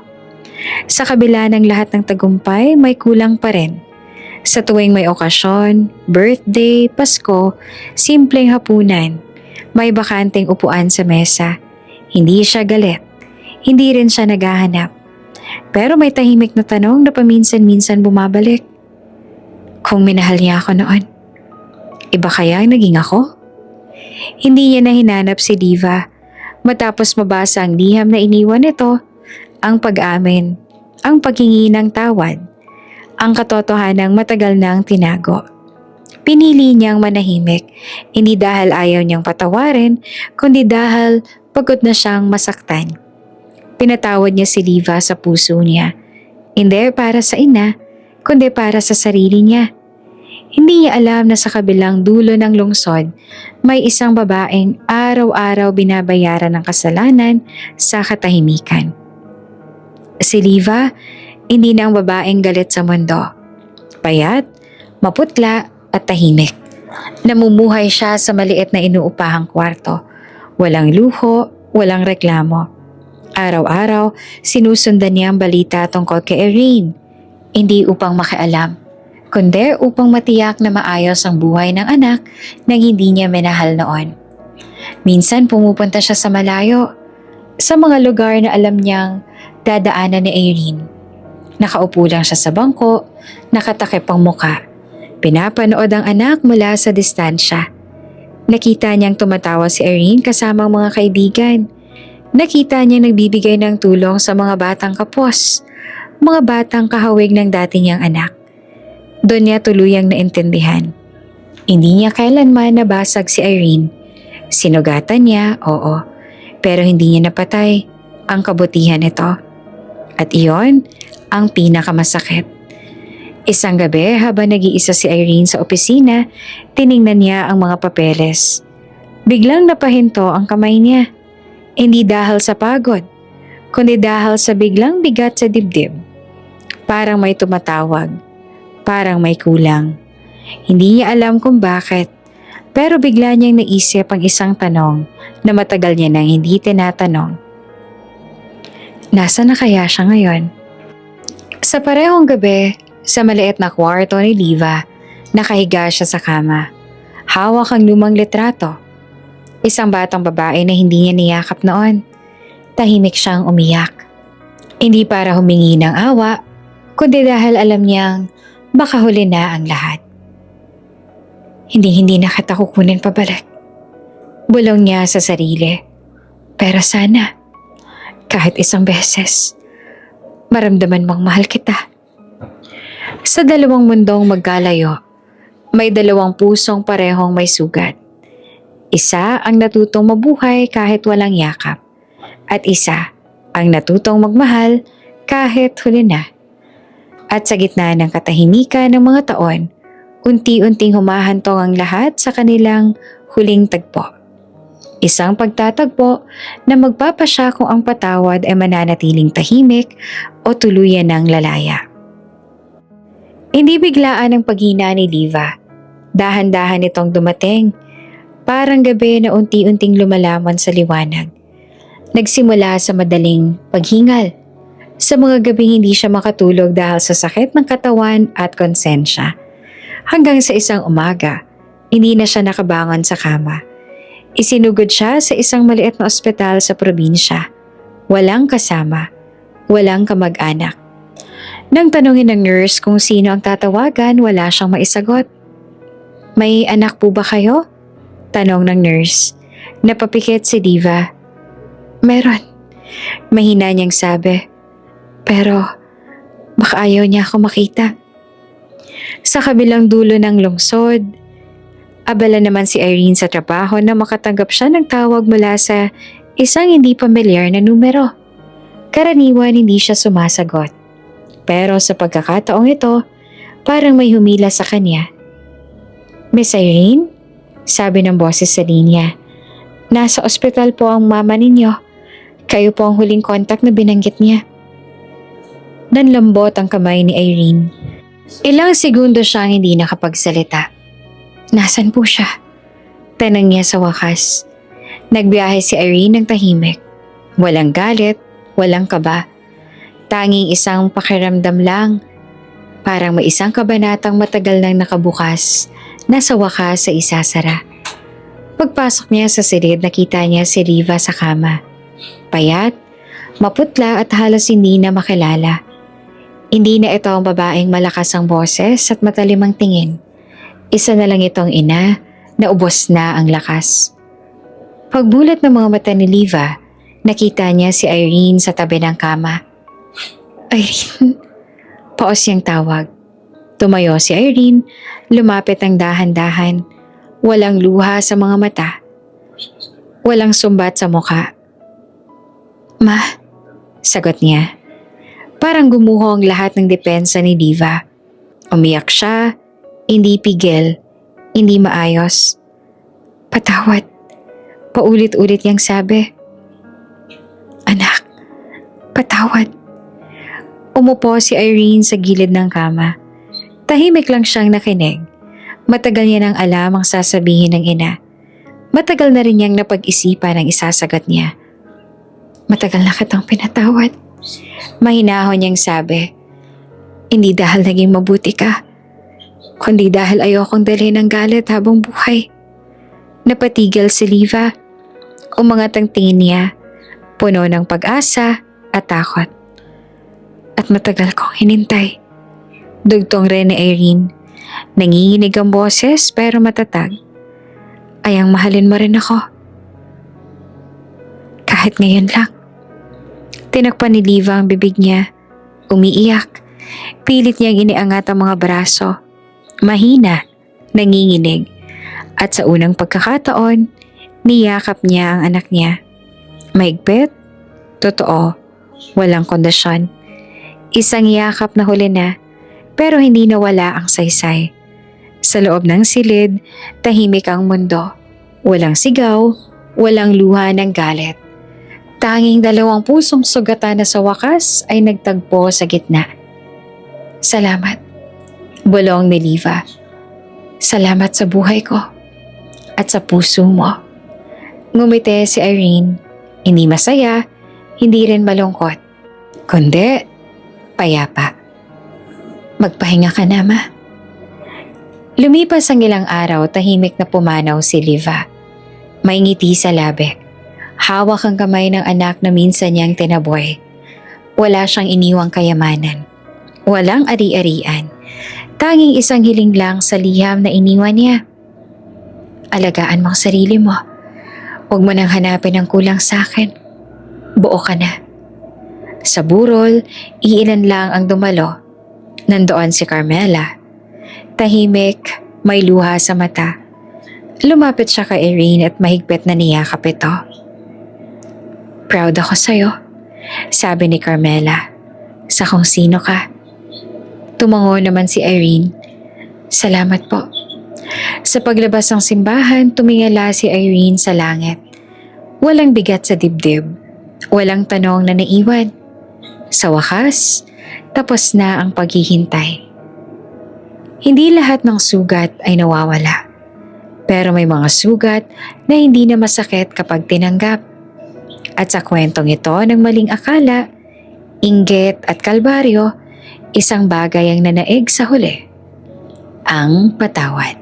Sa kabila ng lahat ng tagumpay, may kulang pa rin. Sa tuwing may okasyon, birthday, Pasko, simpleng hapunan, may bakanteng upuan sa mesa. Hindi siya galit, hindi rin siya naghahanap. Pero may tahimik na tanong na paminsan-minsan bumabalik. Kung minahal niya ako noon, iba kaya ang naging ako? Hindi niya na hinanap si Diva. Matapos mabasa ang liham na iniwan nito, ang pag-amin, ang paghingi ng tawad, ang katotohanang matagal nang tinago. Pinili niyang manahimik, hindi dahil ayaw niyang patawarin, kundi dahil pagod na siyang masaktan. Pinatawad niya si Diva sa puso niya, hindi para sa ina, kundi para sa sarili niya. Hindi niya alam na sa kabilang dulo ng lungsod, may isang babaeng araw-araw binabayaran ng kasalanan sa katahimikan. Si Liva, hindi na ang babaeng galit sa mundo. Payat, maputla at tahimik. Namumuhay siya sa maliit na inuupahang kwarto. Walang luho, walang reklamo. Araw-araw, sinusundan niya ang balita tungkol kay Erin. Hindi upang makialam, kundi upang matiyak na maayos ang buhay ng anak nang hindi niya minahal noon. Minsan pumupunta siya sa malayo, sa mga lugar na alam niyang dadaanan ni Erin. Nakaupo lang siya sa bangko, nakatakip ang muka. Pinapanood ang anak mula sa distansya. Nakita niyang tumatawa si Erin kasama ang mga kaibigan. Nakita niyang nagbibigay ng tulong sa mga batang kapos, mga batang kahawig ng dati niyang anak. Doon niya tuluyang naintindihan. Hindi niya kailanman nabasag si Irene. Sinugatan niya, oo, pero hindi niya napatay ang kabutihan nito. At iyon ang pinakamasakit. Isang gabi habang nag-iisa si Irene sa opisina, tiningnan niya ang mga papeles. Biglang napahinto ang kamay niya. Hindi dahil sa pagod, kundi dahil sa biglang bigat sa dibdib. Parang may tumatawag, parang may kulang. Hindi niya alam kung bakit, pero bigla niyang naisip ang isang tanong na matagal niya nang hindi tinatanong. Nasaan na kaya siya ngayon? Sa parehong gabi, sa maliit na kwarto ni Liva, nakahiga siya sa kama. Hawak ang lumang litrato. Isang batang babae na hindi niya niyakap noon. Tahimik siyang umiyak. Hindi para humingi ng awa, kundi dahil alam niyang baka huli na ang lahat. Hindi na kita kukunin pabalik. Bulong niya sa sarili. Pero sana, kahit isang beses, maramdaman mong mahal kita. Sa dalawang mundong magkalayo, may dalawang pusong parehong may sugat. Isa ang natutong mabuhay kahit walang yakap, at isa ang natutong magmahal kahit huli na. At sa gitna ng katahimikan ng mga taon, unti-unting humahantong ang lahat sa kanilang huling tagpo. Isang pagtatagpo na magpapasya kung ang patawad ay mananatiling tahimik o tuluyan ng lalaya. Hindi biglaan ang paghina ni Liva. Dahan-dahan itong dumating. Parang gabi na unti-unting lumalaman sa liwanag. Nagsimula sa madaling paghingal. Sa mga gabing hindi siya makatulog dahil sa sakit ng katawan at konsensya. Hanggang sa isang umaga, hindi na siya nakabangon sa kama. Isinugod siya sa isang maliit na ospital sa probinsya. Walang kasama, walang kamag-anak. Nang tanungin ng nurse kung sino ang tatawagan, wala siyang maisagot. May anak po ba kayo? Tanong ng nurse. Napapikit si Diva. Meron. Mahina niyang sabi. Pero baka ayaw niya ako makita. Sa kabilang dulo ng lungsod, abala naman si Irene sa trabaho na makatanggap siya ng tawag mula sa isang hindi pamilyar na numero. Karaniwan hindi siya sumasagot. Pero sa pagkakataong ito, parang may humila sa kanya. Miss Irene? Sabi ng boses sa linya. Nasa ospital po ang mama ninyo. Kayo po ang huling kontak na binanggit niya. Nanlambot ang kamay ni Irene. Ilang segundo siyang hindi nakapagsalita. Nasaan po siya? Tanang niya sa wakas. Nagbiyahe si Irene ng tahimik. Walang galit, walang kaba. Tanging isang pakiramdam lang. Parang may isang kabanatang matagal nang nakabukas na sa wakas sa isasara. Pagpasok niya sa silid, nakita niya si Riva sa kama. Payat, maputla at halos hindi na makilala. Hindi na ito ang babaeng malakas ang boses at matalim ang tingin. Isa na lang itong ina na ubos na ang lakas. Pagbulat ng mga mata ni Liva, nakita niya si Irene sa tabi ng kama. Irene, paos niyang tawag. Tumayo si Irene, lumapit ang dahan-dahan. Walang luha sa mga mata. Walang sumbat sa mukha. Ma, sagot niya. Parang gumuho ang lahat ng depensa ni Diva. Umiyak siya, hindi pigil, hindi maayos. Patawad, paulit-ulit niyang sabi. Anak, patawad. Umupo si Irene sa gilid ng kama. Tahimik lang siyang nakinig. Matagal niya nang alam ang sasabihin ng ina. Matagal na rin niyang napag-isipan ang isasagot niya. Matagal na kitang pinatawad. Mahinahon niyang sabi. Hindi dahil naging mabuti ka, kundi dahil ayokong dalhin ang galit habang buhay. Napatigil si Liva. Umangat ang tingin niya, puno ng pag-asa at takot. At matagal kong hinintay. Dugtong rin ni Irene. Nanginginig ang boses pero matatag. Ayang mahalin mo rin ako. Kahit ngayon lang. Tinakpan ni Liva ang bibig niya. Umiiyak. Pilit niyang iniangat ang mga braso. Mahina, nanginginig. At sa unang pagkakataon, niyakap niya ang anak niya. Mahigpit? Totoo. Walang kondisyon. Isang yakap na huli na, pero hindi nawala ang saysay. Sa loob ng silid, tahimik ang mundo. Walang sigaw, walang luha ng galit. Tanging dalawang pusong sugatan na sa wakas ay nagtagpo sa gitna. Salamat, bulong ni Liva. Salamat sa buhay ko at sa puso mo. Ngumiti si Irene, hindi masaya, hindi rin malungkot. Kundi, payapa. Magpahinga ka na, ma. Lumipas ang ilang araw, tahimik na pumanaw si Liva. May ngiti sa labi. Hawak ang kamay ng anak na minsan niyang tinaboy. Wala siyang iniwang kayamanan. Walang ari-arian. Tanging isang hiling lang sa liham na iniwan niya. Alagaan mo ang sarili mo. Huwag mo nang hanapin ang kulang sa akin. Buo ka na. Sa burol, iilan lang ang dumalo. Nandoon si Carmela. Tahimik, may luha sa mata. Lumapit siya kay Irene at mahigpit na niyakap ito. Proud ako sa'yo, sabi ni Carmela. Sa kung sino ka. Tumango naman si Irene. Salamat po. Sa paglabas ng simbahan, tumingala si Irene sa langit. Walang bigat sa dibdib. Walang tanong na naiwan. Sa wakas, tapos na ang paghihintay. Hindi lahat ng sugat ay nawawala. Pero may mga sugat na hindi na masakit kapag tinanggap. At sa kwentong ito ng maling akala, inggit at kalbaryo, isang bagay ang nanaig sa huli. Ang patawad.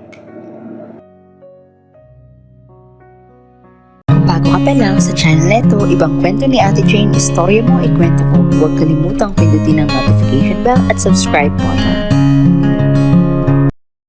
Bago ka pa lang sa channel neto, ibang kwento ni Ate Jane, istorya mo, ikwento ko. Huwag kalimutang pindutin ang notification bell at subscribe button.